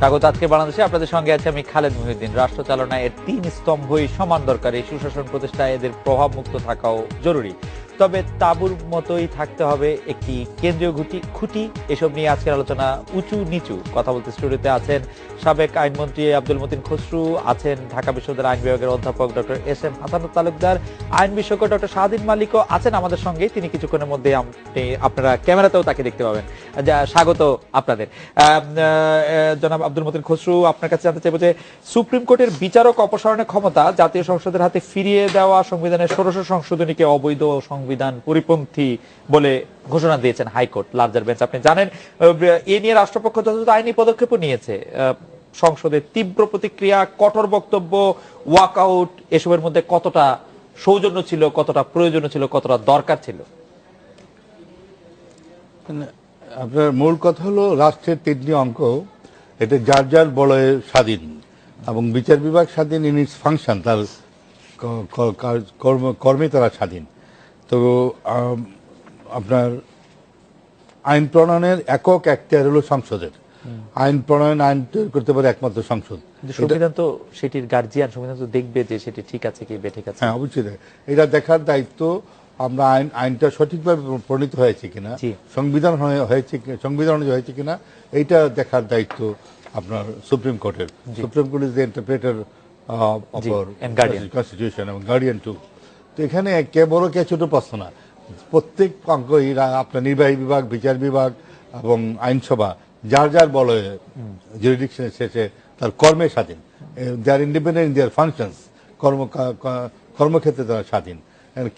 স্বাগত আজকে বাংলাদেশে। আপনাদের সঙ্গে আছে আমি খালেদ মুহিউদ্দিন। রাষ্ট্র চালনায় এর তিন স্তম্ভই সমান দরকারি। সুশাসন প্রতিষ্ঠায় এদের প্রভাব মুক্ত থাকাও জরুরি। তবে তাঁবুর মতোই থাকতে হবে একটি কেন্দ্রীয় খুঁটি। এসব নিয়ে আজকের আলোচনা উঁচু নিচু। কথা বলতে স্টুডিওতে আছেন সাবেক আইনমন্ত্রী আব্দুল মতিন খসরু, আছেন ঢাকা বিশ্ববিদ্যালয়ের আইন বিভাগের অধ্যাপক doctor S M Hasan Talukdar, আইন বিশেষজ্ঞ ডক্টর শাহদিন মালিকও আছেন আমাদের সঙ্গে। তিনি কিছুক্ষণের মধ্যে আপনারা ক্যামেরাতেও তাকে দেখতে পাবেন। স্বাগত আপনাদের। জনাব আব্দুল মতিন খসরু, আপনার কাছে জানতে চাইব যে সুপ্রিম কোর্টের বিচারক অপসারণের ক্ষমতা জাতীয় সংসদের হাতে ফিরিয়ে দেওয়া সংবিধানের ১৬শ সংশোধনীকে অবৈধ সংবিধান পরিপন্থী বলে ঘোষণা দিয়েছেন হাইকোর্ট, লার্জার বেঞ্চ। আপনি জানেন এ নিয়ে রাষ্ট্রপক্ষ যথাযথ আইনি পদক্ষেপও নিয়েছে। সংসদে তীব্র প্রতিক্রিয়া, কঠোর বক্তব্য, ওয়াকআউট, এসবের মধ্যে কতটা সৌজন্য ছিল, কতটা প্রয়োজনীয় ছিল, কতটা দরকার ছিল? আপনার মূল কথা হলো রাষ্ট্রের তিনটি অঙ্ক, এটা যার যার বলয়ে স্বাধীন এবং বিচার বিভাগ স্বাধীন ইন ইটস ফাংশন, তার কর্মে তারা স্বাধীন। তো আপনার আইন প্রণয়নের একক এখতিয়ার হলো সংসদের। আইন প্রণয়ন, আইন তৈরি করতে পারে একমাত্র সংসদ। সংবিধান তো সেটির গার্জিয়ান, সংবিধান তো দেখবে যে সেটি ঠিক আছে কি বেঠিক আছে। হ্যাঁ, অবশ্যই এটা দেখার দায়িত্ব আমরা আইনটা সঠিকভাবে প্রণীত হয়েছে কিনা, সংবিধান অনুযায়ী হয়েছে কিনা, এইটা দেখার দায়িত্ব আপনার সুপ্রিম কোর্টের। Supreme court is the interpreter of constitution এবং গার্ডিয়ান টু। তো এখানে কে বড় কে ছোট প্রশ্ন না, প্রত্যেক অঙ্গই আপনার নির্বাহী বিভাগ, বিচার বিভাগ এবং আইনসভা যার যার বলয়ে জুরিডিকশন শেষে তার কর্মে স্বাধীন। দে আর ইন্ডিপেন্ডেন্ট ইন দেয়ার ফাংশনস। কর্মক্ষেত্রে তারা স্বাধীন।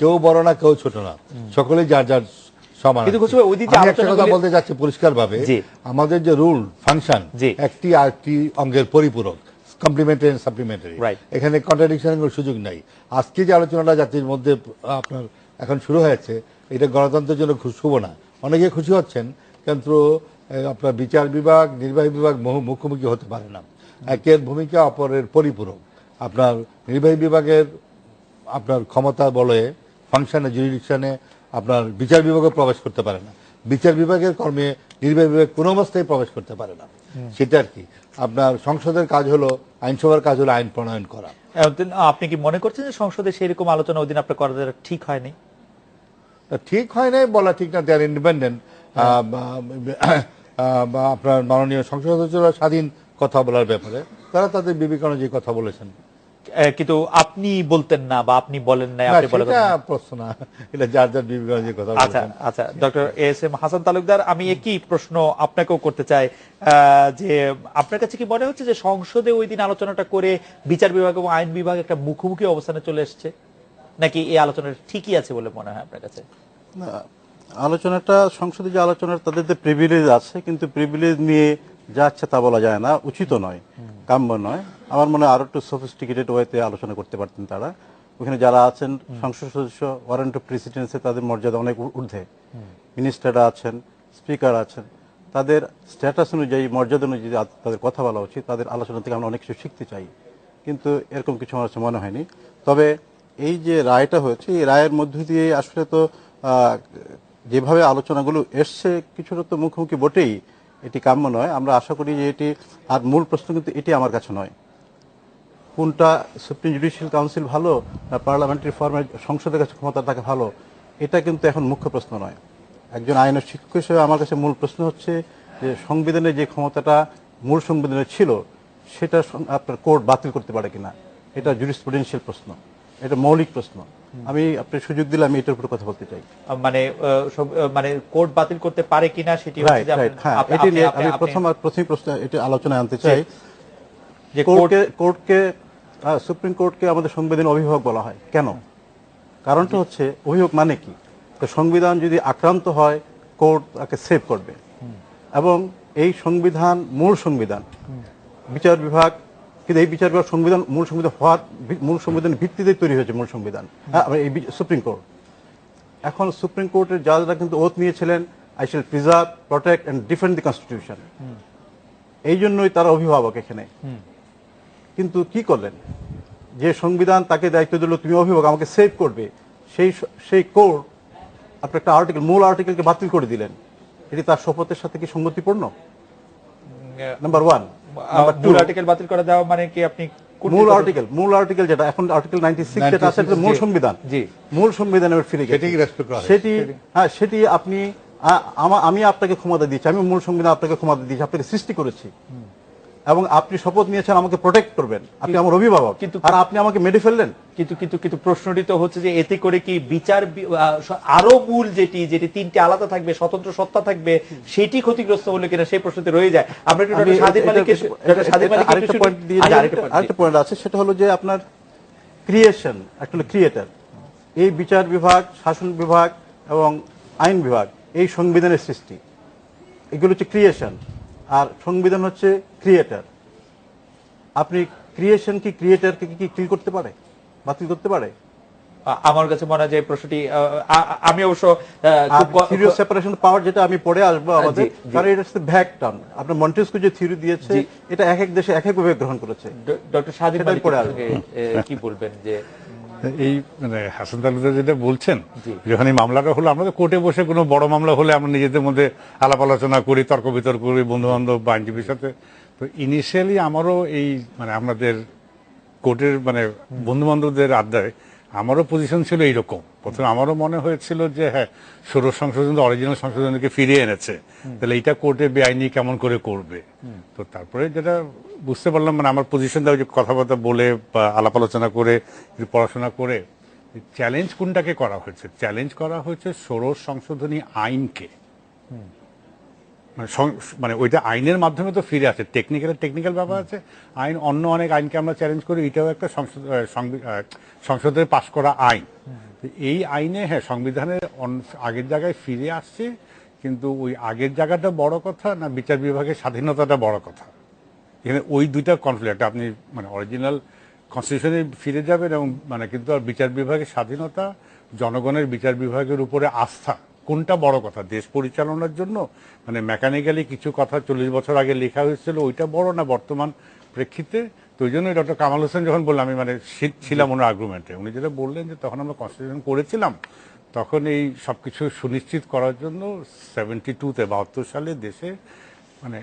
কেউ বড় না, কেউ ছোট না, সকলেই যার যার সমান। আমি একটা কথা বলতে চাচ্ছি পরিষ্কার ভাবে, আমাদের যে রুল ফাংশন একটি আরেকটি অঙ্গের পরিপূরক, কমপ্লিমেন্টারি এন্ড সাপ্লিমেন্টারি। এখানে কন্ট্রাডিকশনের সুযোগ নাই। আজকে যে আলোচনাটা জাতির মধ্যে আপনার এখন শুরু হয়েছে, এটা গণতন্ত্রের জন্য শুভ না। অনেকে খুশি হচ্ছেন, কিন্তু আপনার বিচার বিভাগ, নির্বাহী বিভাগ মুখোমুখি হতে পারে না। একের ভূমিকা অপরের পরিপূরক। আপনার নির্বাহী বিভাগের আপনার ক্ষমতা বলে ফাংশনে, জুরিডিকশনে আপনার বিচার বিভাগও প্রবেশ করতে পারে না। বিচার বিভাগের কর্মে নির্বাহী বিভাগ কোনো অবস্থায় প্রবেশ করতে পারে না। সেটা আর কি। আপনার সংসদের কাজ হলো, আইনসভার কাজ হলো আইন প্রণয়ন করা। আপনি কি মনে করছেন যে সংসদে সেরকম আলোচনা ওই দিন আপনার করা ঠিক হয়নি? ঠিক হয় নাই বলা ঠিক না। দেয়ার ইন্ডিপেন্ডেন্ট। আপনার মাননীয় সংসদ সদস্যরা স্বাধীন কথা বলার ব্যাপারে, তারা তাদের বিবেক অনুযায়ী কথা বলেছেন। কিন্তু আপনি বলতেন না বা আপনি বলেন না, আপনি বলেন প্রশ্ন না, এটা যার যার বিবেক অনুযায়ী কথা বলেছেন। আচ্ছা আচ্ছা, doctor S M Hasan Talukdar, আমি একই প্রশ্ন আপনাকেও করতে চাই যে আপনার কাছে কি মনে হচ্ছে যে সংসদে ওই দিন আলোচনাটা করে বিচার বিভাগ এবং আইন বিভাগ একটা মুখোমুখি অবস্থানে চলে এসছে, নাকি এই আলোচনাটা ঠিকই আছে বলে মনে হয় আপনার কাছে? আলোচনাটা, সংসদে যে আলোচনা, তাদের যে প্রিভিলেজ আছে, কিন্তু প্রিভিলেজ নিয়ে যা আছে তা বলা যায় না, উচিত নয়, কাম্য নয়। আমার মনে হয় আরো একটু সফিস্টিকেটেড ওয়েতে আলোচনা করতে পারতেন তারা। ওখানে যারা আছেন সংসদ সদস্য, ওয়ারেন্ট অফ প্রেসিডেন্সি, তাদের মর্যাদা অনেক ঊর্ধ্বে। মিনিস্টাররা আছেন, স্পিকার আছেন, তাদের স্ট্যাটাস অনুযায়ী, মর্যাদা অনুযায়ী তাদের কথা বলা উচিত। তাদের আলোচনা থেকে আমরা অনেক কিছু শিখতে চাই, কিন্তু এরকম কিছু আমার কাছে মনে হয়নি। তবে এই যে রায়টা হয়েছে, এই রায়ের মধ্য দিয়ে আসলে তো যেভাবে আলোচনাগুলো এসছে, কিছুটা তো মুখোমুখি বটেই, এটি কাম্য নয়। আমরা আশা করি যে এটি, আর মূল প্রশ্ন কিন্তু এটি আমার কাছে নয়, কোনটা সুপ্রিম জুডিশিয়াল কাউন্সিল ভালো না পার্লামেন্টারি ফর্মের সংসদের কাছে ক্ষমতা থাকে ভালো, এটা কিন্তু এখন মুখ্য প্রশ্ন নয়। একজন আইনের শিক্ষক হিসেবে আমার কাছে মূল প্রশ্ন হচ্ছে যে সংবিধানে যে ক্ষমতাটা মূল সংবিধানে ছিল, সেটা আপনার কোর্ট বাতিল করতে পারে কিনা। এটা জুরিসপ্রুডেন্সিয়াল প্রশ্ন, এটা মৌলিক প্রশ্ন। আমি আপনার সুযোগ দিলে আমি এটার উপর কথা বলতে চাই। মানে কোর্ট বাতিল করতে পারে কিনা সেটি হচ্ছে যে এটি নিয়ে আমি প্রথম প্রশ্ন এটা আলোচনায় আনতে চাই যে কোর্টকে, সুপ্রিম কোর্টকে আমাদের সংবিধান অভিভাবক বলা হয় কেন? কারণটা হচ্ছে, অভিভাবক মানে কি? তো সংবিধান যদি আক্রান্ত হয়, কোর্ট তাকে সেভ করবে। এবং এই সংবিধান মূল সংবিধান, বিচার বিভাগ, কিন্তু এই বিচার বিভাগ সংবিধান, মূল সংবিধানের ভিত্তিতে তৈরি হয়েছে মূল সংবিধান, এই সুপ্রিম কোর্ট। এখন সুপ্রিম কোর্টের জাজরা কিন্তু ওথ নিয়েছিলেন, I shall preserve, protect and defend the constitution. এই জন্যই তারা অভিভাবক এখানে। কিন্তু কি করলেন? যে সংবিধান তাকে দায়িত্ব দিল, তুমি অভিভাবক, আমাকে সেভ করবে, সেই কোর্ট আপনার একটা আর্টিকেল, মূল আর্টিকেলকে বাতিল করে দিলেন। এটি তার শপথের সাথে কি সঙ্গতিপূর্ণ? Number one. মূল আর্টিকেল বাতিল করে দেওয়া মানে কি আপনি মূল আর্টিকেল যেটা এখন আর্টিকেল 96 যেটা আছে মূল সংবিধান, জি মূল সংবিধানে ফিরে গেছে, সেটাকে রেসপেক্ট করা হয়। সেটি আপনি আমি আপনাকে ক্ষমতা দিচ্ছি, আমি মূল সংবিধান আপনাকে ক্ষমতা দিচ্ছি, আপনাকে সৃষ্টি করেছি এবং আপনি শপথ নিয়েছেন আমাকে প্রোটেক্ট করবেন, আপনি আমার অভিভাবক, আর আপনি আমাকে মেরে ফেললেন। কিন্তু প্রশ্নটি তো হচ্ছে যে এতে করে কি বিচার আরো মূল যেটি তিনটি আলাদা থাকবে, স্বতন্ত্র সত্তা থাকবে, সেটি ক্ষতিগ্রস্ত হলো কিনা সেই প্রশ্নটি রয়ে যায়। আমরা একটু ডক্টর স্বাধীন মালিকের আরেকটা পয়েন্ট আছে, সেটা হলো যে আপনার ক্রিয়েশন, অ্যাকচুয়ালি ক্রিয়েটর, এই বিচার বিভাগ, শাসন বিভাগ এবং আইন বিভাগ এই সংবিধানের সৃষ্টি, এগুলো হচ্ছে ক্রিয়েশন, আর সংবিধান হচ্ছে ক্রিয়েটর। আপনি ক্রিয়েশন কি ক্রিয়েটরকে কি কিল করতে পারে, বাতিল করতে পারে? আমার কাছে মনে হয় যে প্রশ্নটি আমি অবশ্য theory of separation of power যেটা আমি পড়ে আসবো আমাদের, কারণ এটা হচ্ছে ভ্যাগ টার্ম। আপনার মন্টেস্কু যে থিওরি দিয়েছে এটা এক এক দেশে এক এক ভাবে গ্রহণ করেছে। ডক্টর স্বাধীন মালিক কি বলবেন যে এই মানে হাসান তালুকদার যেটা বলছেন, যখন এই মামলাটা হলো, আমরা তো কোর্টে বসে কোনো বড় মামলা হলে আমরা নিজেদের মধ্যে আলাপ আলোচনা করি, তর্ক বিতর্ক করি বন্ধু বান্ধব বা আইনজীবীর সাথে। তো ইনিশিয়ালি আমারও এই মানে আমাদের কোর্টের মানে বন্ধু বান্ধবদের আড্ডায় আমারও পজিশন ছিল এইরকম। প্রথমে আমারও মনে হয়েছিল যে হ্যাঁ, ষোড়শ সংশোধন অরিজিনাল সংশোধনকে ফিরিয়ে এনেছে, তাহলে এইটা কোর্টে বেআইনি কেমন করে করবে। তো তারপরে যেটা বুঝতে পারলাম, মানে আমার পজিশনটা ওই যে কথাবার্তা বলে বা আলাপ আলোচনা করে পড়াশোনা করে চ্যালেঞ্জ কোনটাকে করা হয়েছে, চ্যালেঞ্জ করা হয়েছে ষোড়শ সংশোধনী আইনকে। মানে ওইটা আইনের মাধ্যমে তো ফিরে আসে, টেকনিক্যাল ব্যাপার আছে, আইন অন্য অনেক আইনকে আমরা চ্যালেঞ্জ করি, এটাও একটা সংসদে পাশ করা আইন। এই আইনে হ্যাঁ সংবিধানের আগের জায়গায় ফিরে আসছে, কিন্তু ওই আগের জায়গাটা বড় কথা না বিচার বিভাগের স্বাধীনতাটা বড় কথা? এখানে ওই দুইটা কনফ্লিক্ট, আপনি মানে অরিজিনাল কনস্টিটিউশনে ফিরে যাবেন এবং মানে কিন্তু আর বিচার বিভাগের স্বাধীনতা, জনগণের বিচার বিভাগের উপরে আস্থা, কোনটা বড় কথা দেশ পরিচালনার জন্য? মানে মেকানিক্যালি কিছু কথা 40 বছর আগে লেখা হয়েছিল, ওইটা বড় না বর্তমান প্রেক্ষিতে? তো ওই জন্যই ডক্টর কামাল হোসেন যখন বললাম, আমি মানে ছিলাম ওনার আর্গুমেন্টে, উনি যেটা বললেন যে তখন আমরা কনস্টিটিউশন করেছিলাম, তখন এই সবকিছু সুনিশ্চিত করার জন্য 72 সালে দেশে মানে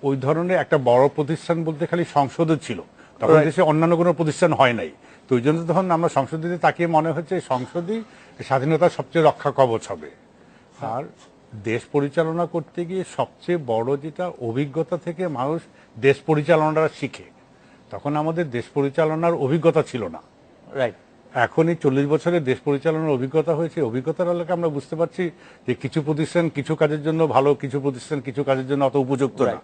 ওই ধরনের একটা বড় প্রতিষ্ঠান বলতে খালি সংসদও ছিল, তখন দেশে অন্যান্য কোনো প্রতিষ্ঠান হয় নাই। তো ওই জন্য তখন আমরা সংসদে তাকিয়ে মনে হচ্ছে সংসদই স্বাধীনতার সবচেয়ে রক্ষা কবচ হবে। আর দেশ পরিচালনা করতে গিয়ে সবচেয়ে বড় যেটা অভিজ্ঞতা থেকে মানুষ দেশ পরিচালনাটা শিখে, তখন আমাদের দেশ পরিচালনার অভিজ্ঞতা ছিল না। রাইট, এখন এই 40 বছরের দেশ পরিচালনার অভিজ্ঞতা হয়েছে, অভিজ্ঞতার আলোকে আমরা বুঝতে পারছি যে কিছু প্রতিষ্ঠান কিছু কাজের জন্য ভালো, কিছু প্রতিষ্ঠান কিছু কাজের জন্য অত উপযুক্ত না।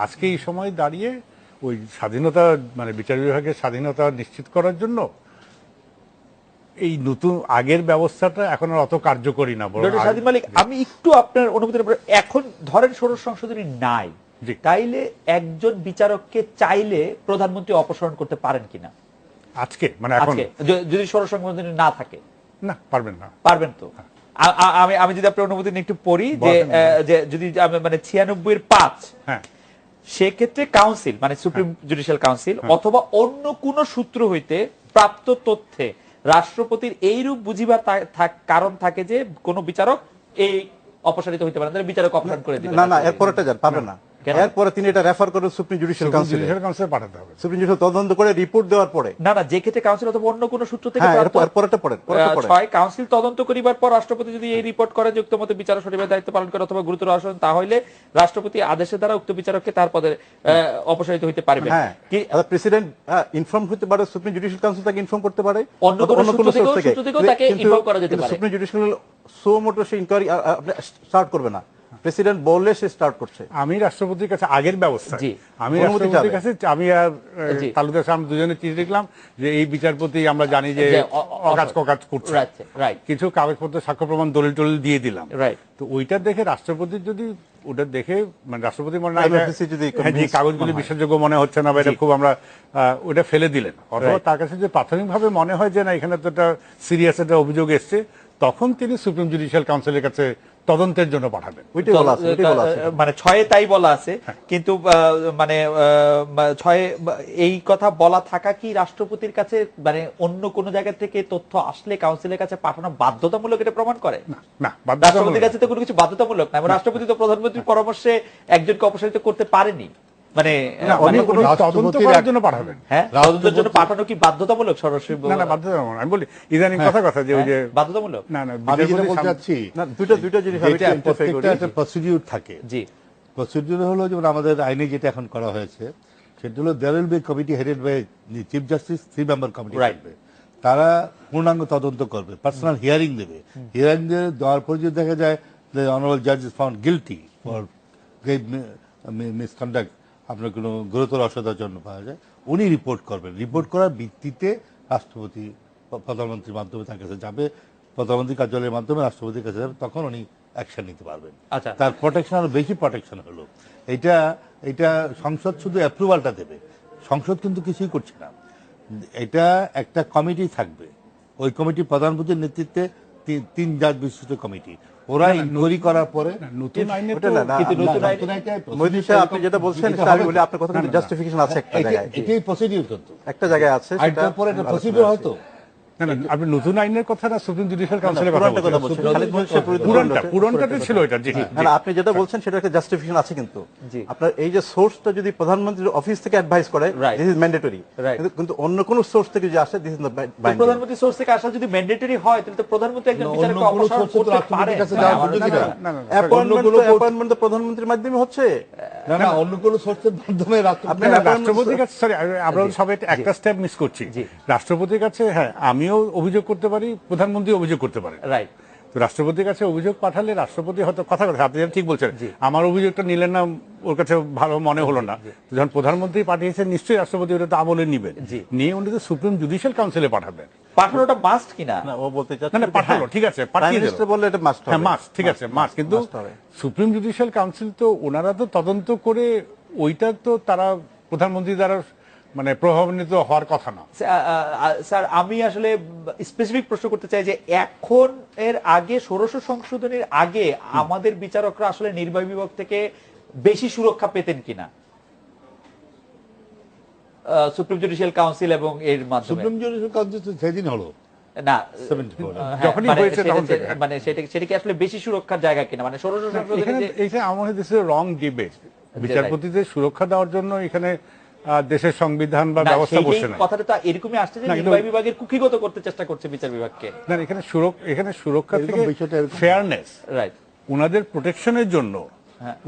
আজকে এই সময় দাঁড়িয়ে ওই স্বাধীনতা মানে বিচার বিভাগের স্বাধীনতা নিশ্চিত করার জন্য এই নতুন আগের ব্যবস্থাটা এখন আর অত কার্যকরী না। ডক্টর স্বাধীন মালিক, আমি একটু আপনার অনুভূতির উপর, এখন ধরেন ষোড়শ সংশোধনী নাই, তাইলে একজন বিচারককে চাইলে প্রধানমন্ত্রী অপসারণ করতে পারেন কিনা আজকে? মানে এখন যদি ষোড়শ সংশোধনী না থাকে? না, পারবেন না। পারবেন তো? আমি যদি আপনার অনুভূতি একটু পড়ি, যে যদি মানে 96(5), হ্যাঁ, সেক্ষেত্রে কাউন্সিল মানে সুপ্রিম জুডিশিয়াল কাউন্সিল অথবা অন্য কোন সূত্র হইতে প্রাপ্ত তথ্যে রাষ্ট্রপতির এইরূপ বুঝিবার কারণ থাকে যে কোন বিচারক এই অপসারিত হইতে পারেন, বিচারক অপসারণ করে দিবেন। না, এরপরটা যান, পারবেন না। এরপরে তিনি এটা রেফার করে সুপ্রিম জুডিশিয়াল কাউন্সিলে পাঠাতে হবে, সুপ্রিম জুডিশিয়াল তদন্ত করে রিপোর্ট দেওয়ার পরে। না, যে ক্ষেত্রে কাউন্সিল অথবা অন্য কোন সূত্র থেকে কাউন্সিল তদন্ত করিবার পর রাষ্ট্রপতি যদি এই রিপোর্ট করে যে উক্ত মতে বিচারক সঠিকভাবে দায়িত্ব পালন করে অথবা গুরুতর আসন, তাহলে রাষ্ট্রপতি আদেশের দ্বারা উক্ত বিচারককে তার পদে অপসারিত হইতে পারবে। কি প্রেসিডেন্ট ইনফর্ম হতে পারে, সুপ্রিম জুডিশিয়াল কাউন্সিল তাকে ইনফর্ম করতে পারে, অন্য কোন সূত্র থেকে তাকে ইনফর্ম করা যেতে পারে। সুপ্রিম জুডিশিয়াল সো মোটো সে ইনকোয়ারি স্টার্ট করবে না, প্রেসিডেন্ট বললে সে স্টার্ট করছে। আমি রাষ্ট্রপতির কাছে আগের ব্যবস্থা, আমি রাষ্ট্রপতির কাছে আমি আর তালুকদার সাহেব দুজনে চিঠি লিখলাম যে এই বিচারপতি আমরা জানি যে অকাজ করছে, কিছু কাগজপত্র সাক্ষ্য প্রমাণ দলিল টলিল দিয়ে দিলাম। তো ওইটা দেখে রাষ্ট্রপতির যদি ওটা দেখে মানে রাষ্ট্রপতি মনে হয় কাগজগুলি বিশ্বাসযোগ্য মনে হচ্ছে না বা এটা খুব আমরা ওটা ফেলে দিলেন, অথবা তার কাছে যে প্রাথমিকভাবে মনে হয় যে না এখানে তো একটা সিরিয়াস একটা অভিযোগ এসছে, তখন তিনি সুপ্রিম জুডিশিয়াল কাউন্সিলের কাছে তদন্তের জন্য পাঠাবেন। মানে 6 তাই বলা আছে, কিন্তু মানে 6 এই কথা বলা থাকা কি রাষ্ট্রপতির কাছে মানে অন্য কোন জায়গা থেকে তথ্য আসলে কাউন্সিলের কাছে পাঠানো বাধ্যতামূলক এটা প্রমাণ করে না? রাষ্ট্রপতির কাছে তো কোনো কিছু বাধ্যতামূলক না, রাষ্ট্রপতি তো প্রধানমন্ত্রীর পরামর্শে একজনকে অপসারিত করতে পারেনি, মানে উনি তদন্ত করার জন্য পাঠাবেন। হ্যাঁ, তদন্তের জন্য পাঠানো কি বাধ্যতামূলক সরাসরি? না বাধ্যতামূলক, আমি বলি ইদানিং কথা যে ওই যে বাধ্যতামূলক না আমি যেটা বলতে চাচ্ছি, না, দুইটা জিনিস আমি একটু interfere করি। একটা প্রসিডিউর থাকে। জি, প্রসিডিউর হলো যেমন আমাদের আইনে যেটা এখন করা হয়েছে সেটা হলো there will be committee headed by chief justice, 3 member committee থাকবে। তারা পূর্ণাঙ্গ তদন্ত করবে, পার্সোনাল হিয়ারিং দেবে। হিয়ারিং দেওয়ার পর যদি দেখা যায় যে অনারেবল জাজ is found guilty for grave misconduct, আপনার কোনো গুরুতর অসদাচরণ পাওয়া যায়, উনি রিপোর্ট করবেন। রিপোর্ট করার ভিত্তিতে রাষ্ট্রপতি প্রধানমন্ত্রীর মাধ্যমে তার কাছে যাবে, প্রধানমন্ত্রী কার্যালয়ের মাধ্যমে রাষ্ট্রপতির কাছে যাবে, তখন উনি অ্যাকশন নিতে পারবেন। আচ্ছা, তার প্রোটেকশন আরো বেশি প্রোটেকশন হলো। এটা সংসদ শুধু অ্যাপ্রুভালটা দেবে, সংসদ কিন্তু কিছুই করছে না। এটা একটা কমিটি থাকবে, ওই কমিটি প্রধানমন্ত্রীর নেতৃত্বে 3 জাজ বিশিষ্ট কমিটি, ওরা ইনকোয়ারি করার পরে নতুন আইনে ওটা না, কিন্তু নতুন আইনে মহিউদ্দিন সাহেব, আপনি যেটা বলছেন সেটা আমি বলি, আপনার কথা কিন্তু জাস্টিফিকেশন আছে একটা জায়গায়, এটাই প্রসিডিউর কিন্তু একটা জায়গায় আছে, সেটা আইনটার পরে একটা প্রসিডিউর হয়তো। না আপনি নতুন আইনের কথা না সুপ্রিম জুডিশিয়াল কাউন্সিলের কথা পুরানটা বলছেন? বলছেন, খালিদ মোহাম্মদ শফিউদ্দিন পুরনটাতে ছিল এটা। জি, না, আপনি যেটা বলছেন সেটা একটা জাস্টিফিকেশন আছে, কিন্তু আপনার এই যে সোর্সটা যদি প্রধানমন্ত্রীর অফিস থেকে অ্যাডভাইস করে, দিস ইজ ম্যান্ডেটরি, কিন্তু অন্য কোন সোর্স থেকে যদি আসে, দিস ইজ নট বাইন্ডিং। প্রধানমন্ত্রী সোর্স থেকে আসা যদি ম্যান্ডেটরি হয়, তাহলে তো প্রধানমন্ত্রী একজন বিচারককে অপসারণ করতে পারে। অ্যাপয়েন্টমেন্ট তো প্রধানমন্ত্রীর মাধ্যমে হচ্ছে। না অন্য কোন সোর্সের মাধ্যমে রাষ্ট্রপতির কাছে, সরি আমরা সবাই একটা স্টেপ মিস করছি। রাষ্ট্রপতির কাছে, হ্যাঁ আমিও অভিযোগ করতে পারি, প্রধানমন্ত্রী অভিযোগ করতে পারে, রাইট। তো রাষ্ট্রপতির কাছে অভিযোগ পাঠালে রাষ্ট্রপতি হয়তো কথা আপনি ঠিক বলছেন, আমার অভিযোগটা নিলেন না, ওর কাছে ভালো মনে হলো না, যখন প্রধানমন্ত্রী পাঠিয়েছেন নিশ্চয়ই রাষ্ট্রপতি ওটা আমলে নিবেন, নিয়ে উনি তো সুপ্রিম জুডিশিয়াল কাউন্সিলে পাঠাবেন। পাঠানোটা মাস্ট কিনা? না, ও বলতে চাচ্ছে না পাঠালো, ঠিক আছে, পাঠিয়ে দিল, বললে এটা মাস্ট হবে। হ্যাঁ মাস্ট, ঠিক আছে মাস্ট, কিন্তু সুপ্রিম জুডিশিয়াল কাউন্সিল তো ওনারা তো তদন্ত করে, ওইটা তো তারা প্রধানমন্ত্রী দ্বারা মানে প্রভাবান্বিত হওয়ার কথা না। স্যার, আমি আসলে স্পেসিফিক প্রশ্ন করতে চাই যে এখন এর আগে 1600 সংশোধনের আগে আমাদের বিচারকরা আসলে নির্বাহী বিভাগ থেকে বেশি সুরক্ষা পেতেন কিনা সুপ্রিম জুডিশিয়াল কাউন্সিল এবং এর মাধ্যমে? সুপ্রিম জুডিশিয়াল কাউন্সিল তো সেদিন হলো না, 74 যখনই হয়েছে তখন মানে সেটা কি আসলে বেশি সুরক্ষার জায়গা কিনা? মানে 1600 সংশোধনে এইটা আমার দেশে রং ডিবেট, বিচারপতিদের সুরক্ষা দেওয়ার জন্য এখানে দেশের সংবিধান বা ব্যবস্থা বসে না, কথাটা তো এরকমই আসছে যে নির্বাহী বিভাগের কুক্ষিগত করতে চেষ্টা করছে বিচার বিভাগকে। না এখানে সুরক্ষা থেকে ফেয়ারনেস, রাইট, উনাদের প্রোটেকশনের জন্য,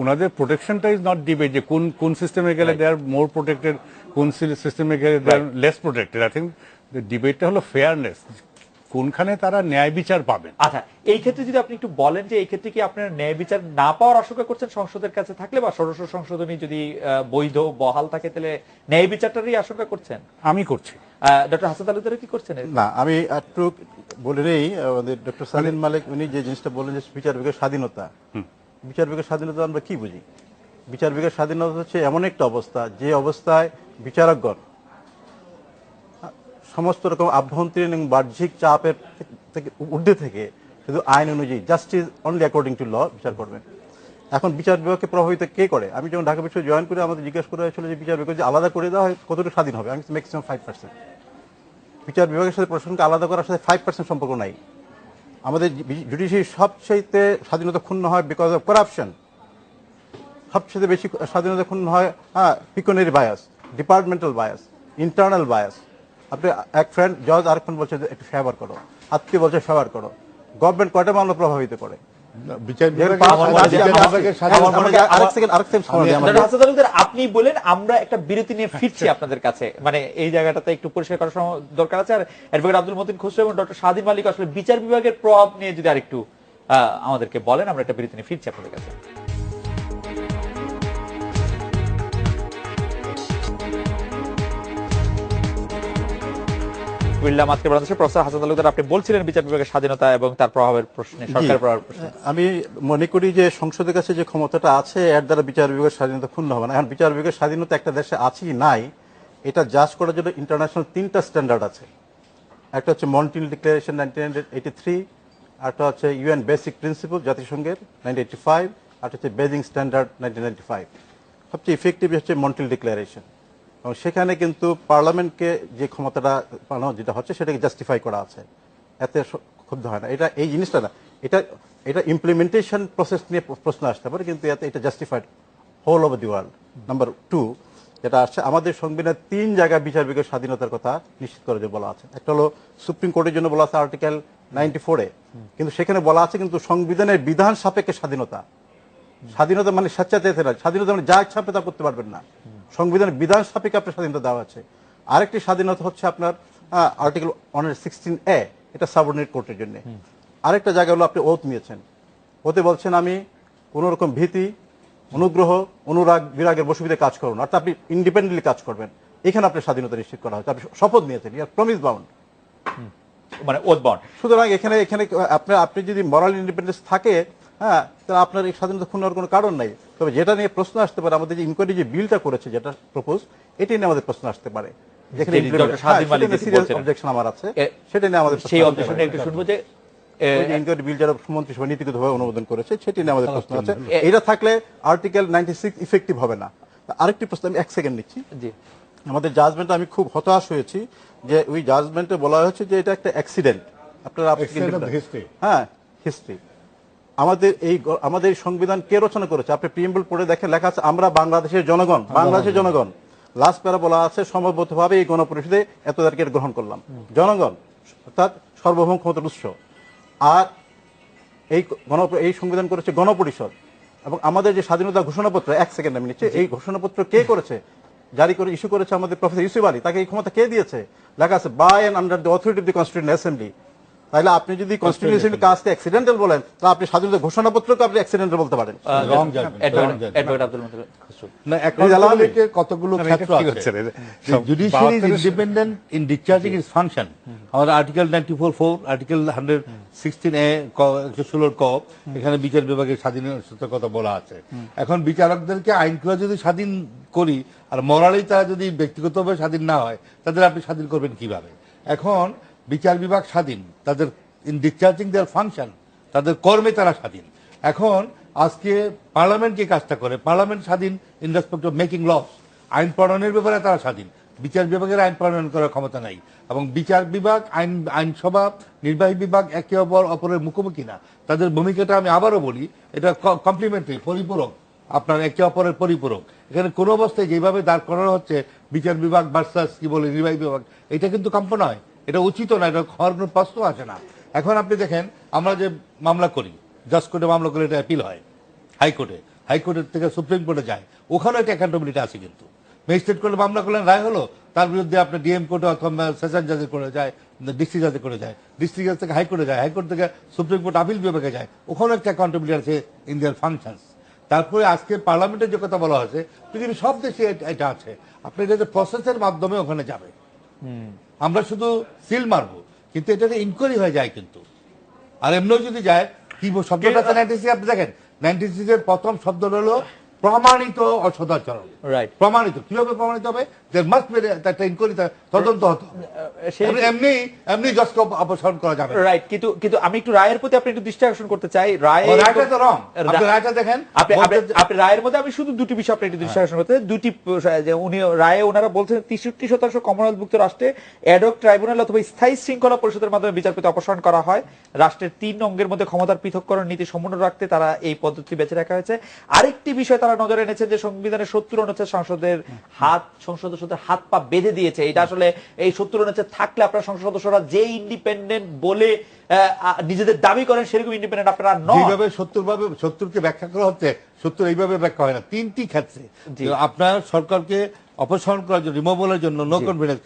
উনাদের প্রোটেকশনটা ইজ নট ডিবেট যে কোন সিস্টেমে গেলে দে আর মোর প্রোটেক্টেড, কোন সিস্টেমে গেলে দে আর লেস প্রোটেক্টেড। আই থিংক ডিবেটটা হলো ফেয়ারনেস, কোনখানে তারা ন্যায় বিচার পাবেন। আচ্ছা, এই ক্ষেত্রে যদি আপনি একটু বলেন যে এই ক্ষেত্রে কি আপনারা ন্যায় বিচার না পাওয়ার আশঙ্কা করছেন সংসদের কাছে থাকলে, বা 1600 সংশোধনী যদি বৈধ বহাল থাকে তাহলে ন্যায় বিচারটারই আশঙ্কা করছেন? আমি করছি। ডক্টর হাসান তালুকদার কি করছেন? না, আমি একটু বলে নেই, আমাদের ডক্টর সালিম মালিক উনি যে জিনিসটা বললেন যে বিচার বিভাগের স্বাধীনতা, বিচার বিভাগের স্বাধীনতা আমরা কি বুঝি? বিচার বিভাগের স্বাধীনতা হচ্ছে এমন একটা অবস্থা যে অবস্থায় বিচারকগণ সমস্ত রকম আভ্যন্তরীণ এবং বাহ্যিক চাপের থেকে ঊর্ধ্বে থেকে শুধু আইন অনুযায়ী, জাস্টিস অনলি অ্যাকর্ডিং টু ল বিচার করবেন। এখন বিচার বিভাগকে প্রভাবিত কে করে? আমি যখন ঢাকা বিশ্ববিদ্যালয় জয়েন করে আমাদের জিজ্ঞেস করা হয়েছিল যে বিচার বিভাগ যে আলাদা করে দেওয়া হয় কতটুকু স্বাধীন হবে, আমি ম্যাক্সিমাম 5%। বিচার বিভাগের সাথে প্রশাসনকে আলাদা করার সাথে 5% সম্পর্ক নাই। আমাদের জুডিশিয়ারি সবচেয়ে স্বাধীনতা ক্ষুণ্ণ হয় বিকজ অফ করাপশন, সবচেয়ে বেশি স্বাধীনতা ক্ষুণ্ণ হয় pecuniary bias, departmental bias, internal bias. আপনি এক ফ্রেন্ড জজ, আরেক ফ্রেন্ড বলছে একটু ফেভার করো, আত্মীয় বলছে ফেভার করো। গভর্নমেন্ট কয়টা মামলা প্রভাবিত করে? আপনি বলেন, আমরা একটা বিরতি নিয়ে ফিরছি আপনাদের কাছে, মানে এই জায়গাটাতে একটু পরিষ্কার করার দরকার আছে। আর অ্যাডভোকেট আব্দুল মতিন খুসরো এবং ডক্টর স্বাধীন মালিক আসলে বিচার বিভাগের প্রভাব নিয়ে যদি আরেকটু আমাদেরকে বলেন, আমরা একটা বিরতি নিয়ে ফিরছি আপনাদের কাছে। প্রফেসর হাসান তালুকদার, আপনি বলছিলেন বিচার বিভাগের স্বাধীনতা এবং তার প্রভাবের প্রশ্নে, সরকারের প্রভাবের প্রশ্নে। আমি মনে করি যে সংসদের কাছে যে ক্ষমতাটা আছে এর দ্বারা বিচার বিভাগের স্বাধীনতা ক্ষুণ্ণ হবে না। এখন বিচার বিভাগের স্বাধীনতা একটা দেশে আছে কি নাই এটা জাজ করার জন্য ইন্টারন্যাশনাল 3টা স্ট্যান্ডার্ড আছে। একটা হচ্ছে মন্ট্রিল ডিক্লারেশন 1983, একটা হচ্ছে ইউএন বেসিক প্রিন্সিপাল জাতিসংঘের 1985, আর হচ্ছে বেজিং স্ট্যান্ডার্ড 1995। সবচেয়ে ইফেক্টিভ হচ্ছে মন্ট্রিল ডিক্লারেশন, এবং সেখানে কিন্তু পার্লামেন্টকে যে ক্ষমতাটা যেটা হচ্ছে সেটাকে জাস্টিফাই করা আছে, এতে ক্ষুব্ধ হয় না। এটা এই জিনিসটা না, এটা ইমপ্লিমেন্টেশন প্রসেস নিয়ে প্রশ্ন আসতে পারে, কিন্তু এতে এটা justified whole over the world. Number 2 যেটা আসছে আমাদের সংবিধানের 3 জায়গায় বিচার বিভাগের স্বাধীনতার কথা নিশ্চিত করে যে বলা আছে। একটা হলো সুপ্রিম কোর্টের জন্য বলা আছে আর্টিকেল 94 কিন্তু সেখানে বলা আছে কিন্তু সংবিধানের বিধান সাপেক্ষে স্বাধীনতা। স্বাধীনতা মানে স্বেচ্ছাচারিতা না, স্বাধীনতা মানে যা ইচ্ছা আপনি তা করতে পারবেন না, সংবিধানের বিধান সাপেক্ষে আপনার স্বাধীনতা দেওয়া আছে। আরেকটি স্বাধীনতা হচ্ছে আপনার আর্টিকেল 116A, এটা সাবঅর্ডিনেট কোর্টের জন্য। আরেকটা জায়গা হলো আপনি ওথ নিয়েছেন, ওতে বলছেন আমি কোন রকম ভীতি, অনুগ্রহ, অনুরাগ, বিরাগের বশবীতে কাজ করুন, অর্থাৎ আপনি ইন্ডিপেন্ডেন্টলি কাজ করবেন। এখানে আপনার স্বাধীনতা নিশ্চিত করা হয়েছে, আপনি শপথ নিয়েছেন, ইয়ার প্রমিস বাউন্ড, মানে ওথবন্ড। সুতরাং এখানে এখানে আপনি যদি মরাল ইন্ডিপেন্ডেন্স থাকে, হ্যাঁ, তাহলে আপনার এই স্বাধীনতা ক্ষুণ্ণ হওয়ার কোনো কারণ নাই। তবে যেটা নিয়ে প্রশ্ন আসতে পারে, আমাদের যে ইনকোয়ারি যে বিলটা করেছে, যেটা প্রপোজ, এটি নিয়ে আমাদের প্রশ্ন আসতে পারে, যেখানে অবজেকশন আমার আছে, সেটা নিয়ে আমাদের সেই অবজেকশনটা একটু শুনবো যে ইনকোয়ারি বিল যারা মন্ত্রিসভা নীতিগতভাবে অনুমোদন করেছে, সেটি নিয়ে আমাদের প্রশ্ন আছে। এটা থাকলে আর্টিকেল 96 ইফেক্টিভ হবে না। আরেকটি প্রশ্ন আমি 1 সেকেন্ড নিচ্ছি। জি, আমাদের জাজমেন্টে আমি খুব হতাশ হয়েছি যে ওই জাজমেন্টে বলা হয়েছে যে এটা একটা অ্যাক্সিডেন্ট। আপনারা হ্যাঁ, হিস্ট্রি। আমাদের সংবিধান কে রচনা করেছে? আপনি প্রিএম্বল পড়ে দেখেন, লেখা আছে আমরা বাংলাদেশের জনগণ, বাংলাদেশের জনগণ। লাস্ট প্যারা বলা আছে সমবেতভাবে এই গণপরিষদে এত তারিখে গ্রহণ করলাম। জনগণ অর্থাৎ সার্বভৌম ক্ষমতার উৎস। আর এই সংবিধান করেছে গণপরিষদ। এবং আমাদের যে স্বাধীনতা ঘোষণাপত্র, 1 সেকেন্ড আমি নিচ্ছি, এই ঘোষণাপত্র কে করেছে, জারি করে ইস্যু করেছে আমাদের প্রফেসর ইউসুফ আলী। তাকে এই ক্ষমতা কে দিয়েছে? লেখা আছে by and under the authority of the constituent assembly. তাহলে আপনি যদি কনস্টিটিউশন কাজকে অ্যাক্সিডেন্টাল বলেন, তাহলে আপনি স্বাধীনতা ঘোষণাপত্রকে আপনি অ্যাক্সিডেন্টাল বলতে পারেন। কতগুলো ক্ষেত্র আছে। Judiciary is independent in discharging it's function. আমাদের আর্টিকেল 94(4), আর্টিকেল 116A 116 ক, এখানে বিচার বিভাগের স্বাধীনতার কথা বলা আছে। এখন বিচারকদেরকে আইনগুলো যদি স্বাধীন করি আর মরালি তারা যদি ব্যক্তিগতভাবে স্বাধীন না হয়, তাদের আপনি স্বাধীন করবেন কিভাবে? এখন বিচার বিভাগ স্বাধীন, তাদের ইন ডিসচার্জিং দেয়ার ফাংশন, তাদের কর্মে তারা স্বাধীন। এখন আজকে পার্লামেন্ট যে কাজটা করে, পার্লামেন্ট স্বাধীন in respect of making laws, আইন প্রণয়নের ব্যাপারে তারা স্বাধীন। বিচার বিভাগের আইন প্রণয়ন করার ক্ষমতা নাই। এবং বিচার বিভাগ, আইনসভা, নির্বাহী বিভাগ একে অপরের মুখোমুখি না। তাদের ভূমিকাটা আমি আবারও বলি, এটা কমপ্লিমেন্টারি, পরিপূরক, আপনার একে অপরের পরিপূরক। এখানে কোনো অবস্থায় যেভাবে দাঁড় করানো হচ্ছে বিচার বিভাগ ভার্সাস কি বলে নির্বাহী বিভাগ, এটা কিন্তু কাম্য নয়, এটা উচিত না, এটা হওয়ার কোনো প্রশ্ন আসে না। এখন আপনি দেখেন, আমরা যে মামলা করি, জাজ কোর্টে মামলা করে এটা অ্যাপিল হয় হাইকোর্টে, হাইকোর্টের থেকে সুপ্রিম কোর্টে যায়, ওখানে একটা অ্যাকাউন্টেবিলিটি আছে। কিন্তু ম্যাজিস্ট্রেট কোর্টে মামলা করলেন, রায় হলো, তার বিরুদ্ধে আপনার ডিএম কোর্টে অথবা সেশন জাজে করে যায়, ডিস্ট্রিক্ট জাজে করে যায়, ডিস্ট্রিক্ট জাজ থেকে হাইকোর্টে যায়, হাইকোর্ট থেকে সুপ্রিম কোর্ট আপিল বিভাগে যায়, ওখানে একটা অ্যাকাউন্টেবিলিটি আছে ইন দেয়ার ফাংশনস। তারপরে আজকে পার্লামেন্টের যে কথা বলা হয়েছে, পৃথিবীর সব দেশে এটা আছে, আপনি এটা প্রসেসের মাধ্যমে ওখানে যাবে। আমরা শুধু সিল মারবো, কিন্তু এটাতে ইনকোয়ারি হয়ে যায় কিন্তু। আর এমনিও যদি যায়, কি শব্দটা আছে 96, আপনি দেখেন 96 এর প্রথম শব্দ হলো প্রমাণিত অসদাচরণ। রাইট, প্রমাণিত। কিভাবে প্রমাণিত হবে? দেয়ার মাস্ট বি একটা ইনকোয়ারি, তদন্ত হতে হবে। এমনি জজকে অপসারণ করা যাবে। রাইট, কিন্তু আমি একটু রায়ের প্রতি আপনি একটু দৃষ্টি আকর্ষণ করতে চাই। রায়টা তো রং, আপনি রায়টা দেখেন, আপনি রায়ের মধ্যে আমি শুধু দুটি বিষয় আপনি একটু দৃষ্টি আকর্ষণ করতে, দুটি যে উনি রায়ে ওনারা বলছেন 63% কমনওয়েলথভুক্ত রাষ্ট্রে অ্যাডহক ট্রাইব্যুনাল অথবা স্থায়ী শৃঙ্খলা পরিষদের মাধ্যমে বিচারপতি অপসারণ করা হয়। রাষ্ট্রের 3 অঙ্গের মধ্যে ক্ষমতার পৃথককরণ নীতি সমুন্নত রাখতে তারা এই পদ্ধতি বেছে রাখা হয়েছে। আরেকটি বিষয় তারা নজরে এনেছে যে সংবিধানের 70 অনুচ্ছেদ সংসদের হাত পা বেঁধে দিয়েছে। এটা আসলে এই 70 অনুচ্ছেদ থাকলে আপনার সংসদ সদস্যরা যে ইন্ডিপেন্ডেন্ট বলে নিজেদের দাবি করেন, সেরকম ইন্ডিপেন্ডেন্ট আপনারা নন। এইভাবে 70কে ব্যাখ্যা করা হচ্ছে, 70 এইভাবে ব্যাখ্যা হয় না। 3টি ক্ষেত্রে আপনার সরকারকে অপসারণ করার জন্য, রিমুভালের জন্য, নো কনফিডেন্স,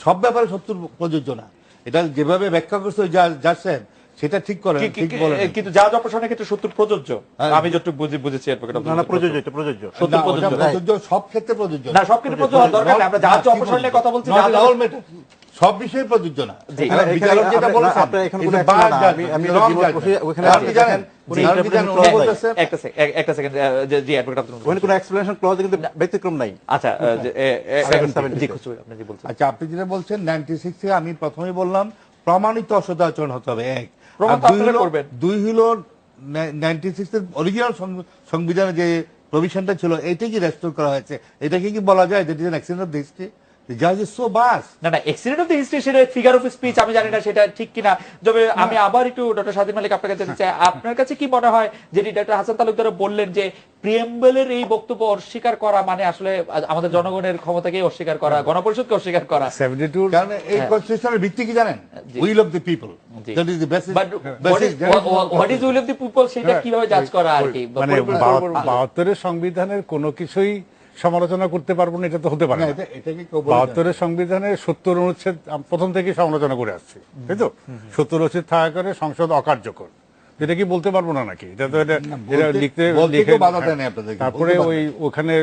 সব ব্যাপারে 70 প্রযোজ্য না। এটা যেভাবে ব্যাখ্যা করছে যাচ্ছেন সেটা ঠিক করেন, ঠিক বলেন, কিন্তু জাজ অপসারণের ক্ষেত্রে 70 প্রযোজ্য। আমি যতটুকু বুঝেছি অ্যাডভোকেট, না প্রযোজ্য, এটা প্রযোজ্য, 70 প্রযোজ্য, সব ক্ষেত্রে প্রযোজ্য না, সব ক্ষেত্রে প্রযোজ্য হওয়ার দরকার নেই। আমরা জাজ অপসারণের কথা বলছি, সব বিষয়ে প্রযোজ্য না। বিচারক যেটা বলেছেন, আপনি এখন কোনো আমি ওখানে আপনি জানেন একটা সেকেন্ড, জি অ্যাডভোকেট আব্দুল ওখানে কোনো এক্সপ্লেনেশন ক্লজ কিন্তু ব্যতিক্রম নাই। আচ্ছা, জি আপনি জি বলছেন। আচ্ছা, আপনি যেটা বলছেন 96 এ আমি প্রথমেই বললাম প্রমাণিত অসদাচরণ হতে হবে, এক। দুই হলো 96 এর অরিজিনাল সংবিধানে যে প্রভিশনটা ছিল, এটাই কি রেস্টোর করা হয়েছে? এটাকে কি বলা যায় that is an accident of history? The judge is so vast. না না, এক্সিডেন্ট অফ দ্য হিস্ট্রি সেটা ফিগার অফ স্পিচ, আমি জানি না সেটা ঠিক কিনা। তবে আমি আবার একটু ডক্টর স্বাধীন মালিক আপনার কাছে জানতে চাই, আপনার কাছে কি মনে হয় যেটি ডক্টর হাসান তালুকদার বললেন যে প্রিএম্বলের এই বক্তব্য অস্বীকার করা মানে আসলে আমাদের জনগণের ক্ষমতাকে অস্বীকার করা, গণপরিষদকে অস্বীকার করা? 72 কারণ এই কনস্টিটিউশনের ভিত্তি কি জানেন? Will of the people. That is the basis. But what is will of the people, সেটা কিভাবে জাজ করা আর কি? মানে 72 সংবিধানের কোনো কিছুই সমালোচনা করতে পারবো না, এটা তো হতে পারে না। 72 সংবিধানের 70 অনুচ্ছেদ প্রথম থেকেই সমালোচনা করে আসছি, তাই তো? 70 অনুচ্ছেদ থাকা করে সংসদ অকার্যকর, এটা কি বলতে পারবো না নাকি? এটা তো এটা লিখতে তারপরে ওখানে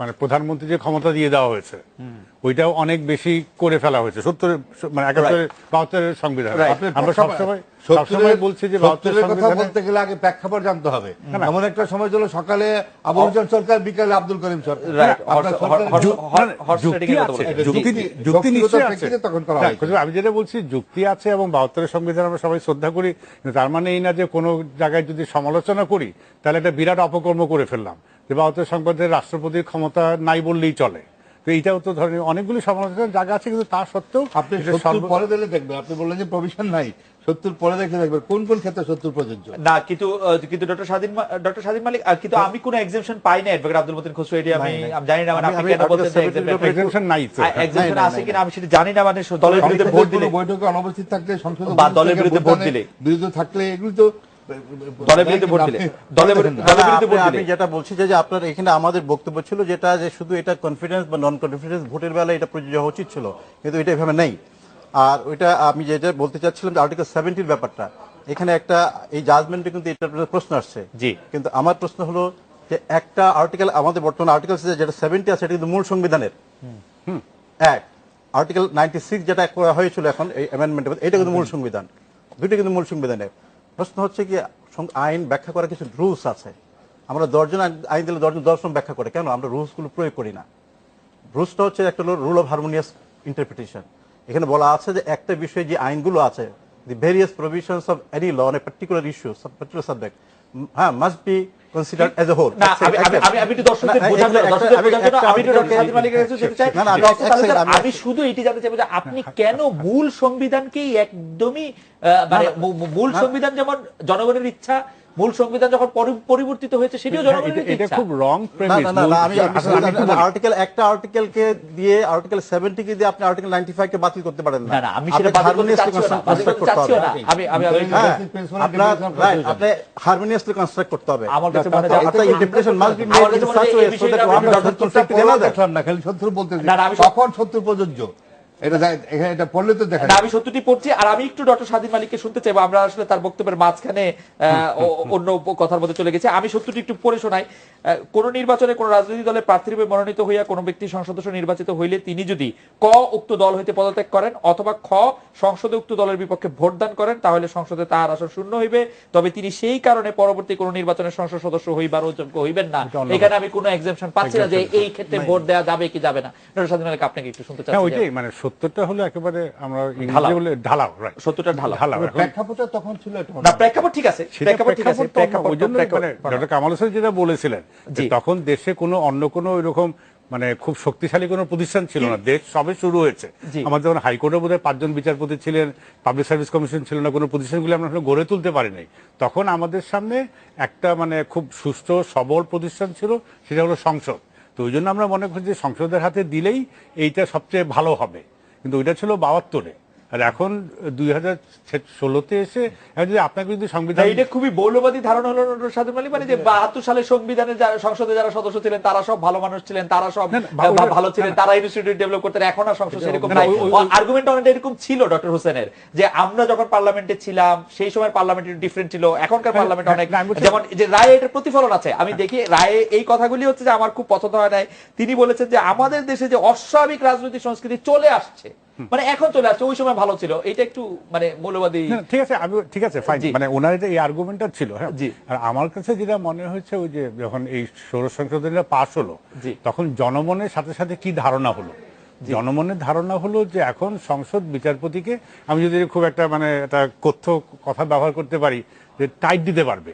মানে প্রধানমন্ত্রী যে ক্ষমতা দিয়ে দেওয়া হয়েছে ওইটাও অনেক বেশি করে ফেলা হয়েছে 70 মানে 72 সংবিধান। আমরা সবসময় বলছি যে 72 কথা বলতে গেলে আগে প্রেক্ষাপট জানতে হবে। এমন একটা সময় ছিল সকালে আবু হোসেন সরকার, বিকালে আব্দুল করিম সরকার। আমি যেটা বলছি যুক্তি আছে এবং 72 সংবিধান আমরা সবাই শ্রদ্ধা করি, তার মানে এই না যে কোনো জায়গায় যদি সমালোচনা করি তাহলে একটা বিরাট অপকর্ম করে ফেললাম, যে 72 সংবিধানের রাষ্ট্রপতির ক্ষমতা নাই বললেই চলে। তো এইটাও তো ধরেন অনেকগুলি সমালোচনার জায়গা আছে, কিন্তু তা সত্ত্বেও আপনি 70 পরে দিলে দেখবেন, আপনি বললেন যে প্রভিশন নাই, 70 পরে দেখলে দেখবেন কোন কোন ক্ষেত্রে 70 প্রযোজ্য না। কিন্তু ডক্টর স্বাধীন মালিক, কিন্তু আমি কোনো এক্সেমশন পাই না অ্যাডভোকেট আব্দুল মতিন খসরু, এটি আমি জানি না, মানে আপনি কেন বলছেন এক্সেমশন নাই? তো এক্সেমশন আছে কিনা আমি সেটা জানি না, মানে দলের বিরুদ্ধে ভোট দিলে, বৈঠকে অনুপস্থিত থাকলে, সংসদে বা দলের বিরুদ্ধে ভোট দিলে, বিরুদ্ধে থাকলে, এগুলো তো দলের বিরুদ্ধে ভোট দিলে, দলের বিরুদ্ধে ভোট দিলে। আমি যেটা বলছি যে আপনার এখানে আমাদের বক্তব্য ছিল যেটা যে শুধু এটা কনফিডেন্স বা নন কনফিডেন্স ভোটের বেলায় এটা প্রযোজ্য হওয়া উচিত ছিল, কিন্তু এটা এভাবে নেই। আর ওইটা আমি যেটা বলতে চাচ্ছিলাম যে আর্টিকেল 70 ব্যাপারটা, এখানে একটা এই জাজমেন্টে কিন্তু এটা প্রশ্ন আসছে, জি। কিন্তু আমার প্রশ্ন হলো যে একটা আর্টিকেল, আমাদের বর্তমান আর্টিকেল যেটা 70 আছে, এটা কিন্তু মূল সংবিধানের এক। আর্টিকেল 96 যেটা করা হয়েছিল এখন এই অ্যামেন্ডমেন্ট, এটা কিন্তু মূল সংবিধান, দুটো কিন্তু মূল সংবিধানের। প্রশ্ন হচ্ছে কি আইন ব্যাখ্যা করার কিছু রুলস আছে। আমরা 10 জন আইন দিলে 10 জন 10 জন ব্যাখ্যা করে, কেন আমরা রুলস গুলো প্রয়োগ করি না? রুলসটা হচ্ছে একটা রুল অফ হারমোনিয়াস ইন্টারপ্রিটেশন। এখানে বলা আছে যে একটা বিষয়ে যে আইনগুলো আছে, the various provisions of any law on a particular issue, particular subject, must be considered as a whole. আমি শুধু এটি জানতে চাইবো যে আপনি কেন মূল সংবিধানকেই একদমই মানে মূল সংবিধান যেমন জনগণের ইচ্ছা, মূল সংবিধান যখন পরিবর্তিত হয়েছে সেটিও জনগণের ইচ্ছা। এটা খুব রং প্রেমিস। আমি আর্টিকেল একটা আর্টিকেলকে দিয়ে আর্টিকেল 70 কে দিয়ে আপনি আর্টিকেল 95 কে বাতিল করতে পারেন না। না আমি সেটা বাতিল করতে চাচ্ছি না। আমি আপনি হারমোনিয়াসলি কনস্ট্রাক্ট করতে হবে। আমার কাছে মনে হয় আপনার interpretation must be made in such way so that আপনি ডট কনস্ট্রাক্ট দেনা দেখলাম না, খালি 70 বলতে তখন 70 প্রযোজ্য, এটা এখানে এটা পড়লে তো দেখা না। আমি 70টি পড়ছি, আর আমি একটু ডক্টর স্বাধীন মালিককে শুনতে চাইবো। আমরা আসলে তার বক্তব্যের মাঝখানে অন্য কথার মধ্যে চলে গেছে। আমি 70টি একটু পড়ে শোনাই। কোন নির্বাচনে কোন রাজনৈতিক দলের প্রার্থীরূপে মনোনীত হইয়া কোন ব্যক্তি সংসদ সদস্য নির্বাচিত হইলে তিনি যদি ক উক্ত দল হইতে পদত্যাগ করেন অথবা খ সংসদে উক্ত দলের বিপক্ষে ভোটদান করেন, তাহলে সংসদে তাহার আসন শূন্য হইবে, তবে তিনি সেই কারণে পরবর্তী কোন নির্বাচনের সংসদ সদস্য হইবার যোগ্য হইবেন না। এখানে আমি কোনো এক্সাম্পশন পাচ্ছি না যে এই ক্ষেত্রে ভোট দেওয়া যাবে কি যাবে না। ডক্টর স্বাধীন মালিক, আপনাকে একটু শুনতে চাচ্ছি। ওইটাই মানে 70টা হলো একেবারে আমরা ইংরেজি বলে ঢালাও, রাইট? 70টা ঢালাও। প্রেক্ষাপটটা তখন ছিল এটা না, প্রেক্ষাপট ঠিক আছে, প্রেক্ষাপট ঠিক আছে। ওই জন্য ডক্টর কামাল হোসেন যেটা বলেছিলেন যে তখন দেশে কোনো অন্য কোনো এরকম মানে খুব শক্তিশালী কোনো প্রতিষ্ঠান ছিল না, দেশ সবে শুরু হয়েছে। আমাদের যখন হাইকোর্টে বোধহয় 5 জন বিচারপতি ছিলেন, পাবলিক সার্ভিস কমিশন ছিল না, কোনো প্রতিষ্ঠানগুলো আমরা গড়ে তুলতে পারি নাই। তখন আমাদের সামনে একটা মানে খুব সুষ্ঠু সবল প্রতিষ্ঠান ছিল, সেটা হলো সংসদ। তো ওই জন্য আমরা মনে করি যে সংসদের হাতে দিলেই এইটা সবচেয়ে ভালো হবে, কিন্তু ওইটা ছিল 72-এ। আর এখন 2016-তে এসে যদি আপনাকে যদি সংবিধান, এটা খুবই মৌলবাদী ধারণা হলো স্বাধীন মালিক, মানে যে 72 সালে সংবিধানের সংসদে যারা সদস্য ছিলেন তারা সব ভালো মানুষ ছিলেন, তারা সব ভালো ছিলেন, তারা ইনস্টিটিউট ডেভেলপ করতেন। এখন আর সংসদ এরকম নাই। আর্গুমেন্ট অনেকটা এরকম ছিল ডক্টর হোসেনের, যে আমরা যখন পার্লামেন্টে ছিলাম সেই সময় পার্লামেন্ট ডিফারেন্ট ছিল, এখনকার পার্লামেন্ট অনেক, যেমন যে রায়ে এটার প্রতিফলন আছে। আমি দেখি রায়ে এই কথাগুলি হচ্ছে যে আমার খুব পছন্দ হয় নাই। তিনি বলেছেন যে আমাদের দেশে যে অস্বাভাবিক রাজনৈতিক সংস্কৃতি চলে আসছে, মানে এখন চলে আসছে, ওই সময় ভালো ছিল। এটা একটু মানে মৌলবাদী। ঠিক আছে, আমি ঠিক আছে ফাইন, মানে ওনার এটা এই আর্গুমেন্টটা ছিল। হ্যাঁ, আর আমার কাছে যেটা মনে হয়েছে ওই যে যখন এই ষোড়শ সংশোধনীটা পাস হলো তখন জনমনের সাথে সাথে কি ধারণা হলো, জনমনের ধারণা হলো যে এখন সংসদ বিচারপতিকে, আমি যদি খুব একটা মানে একটা কথা ব্যবহার করতে পারি, যে টাইট দিতে পারবে।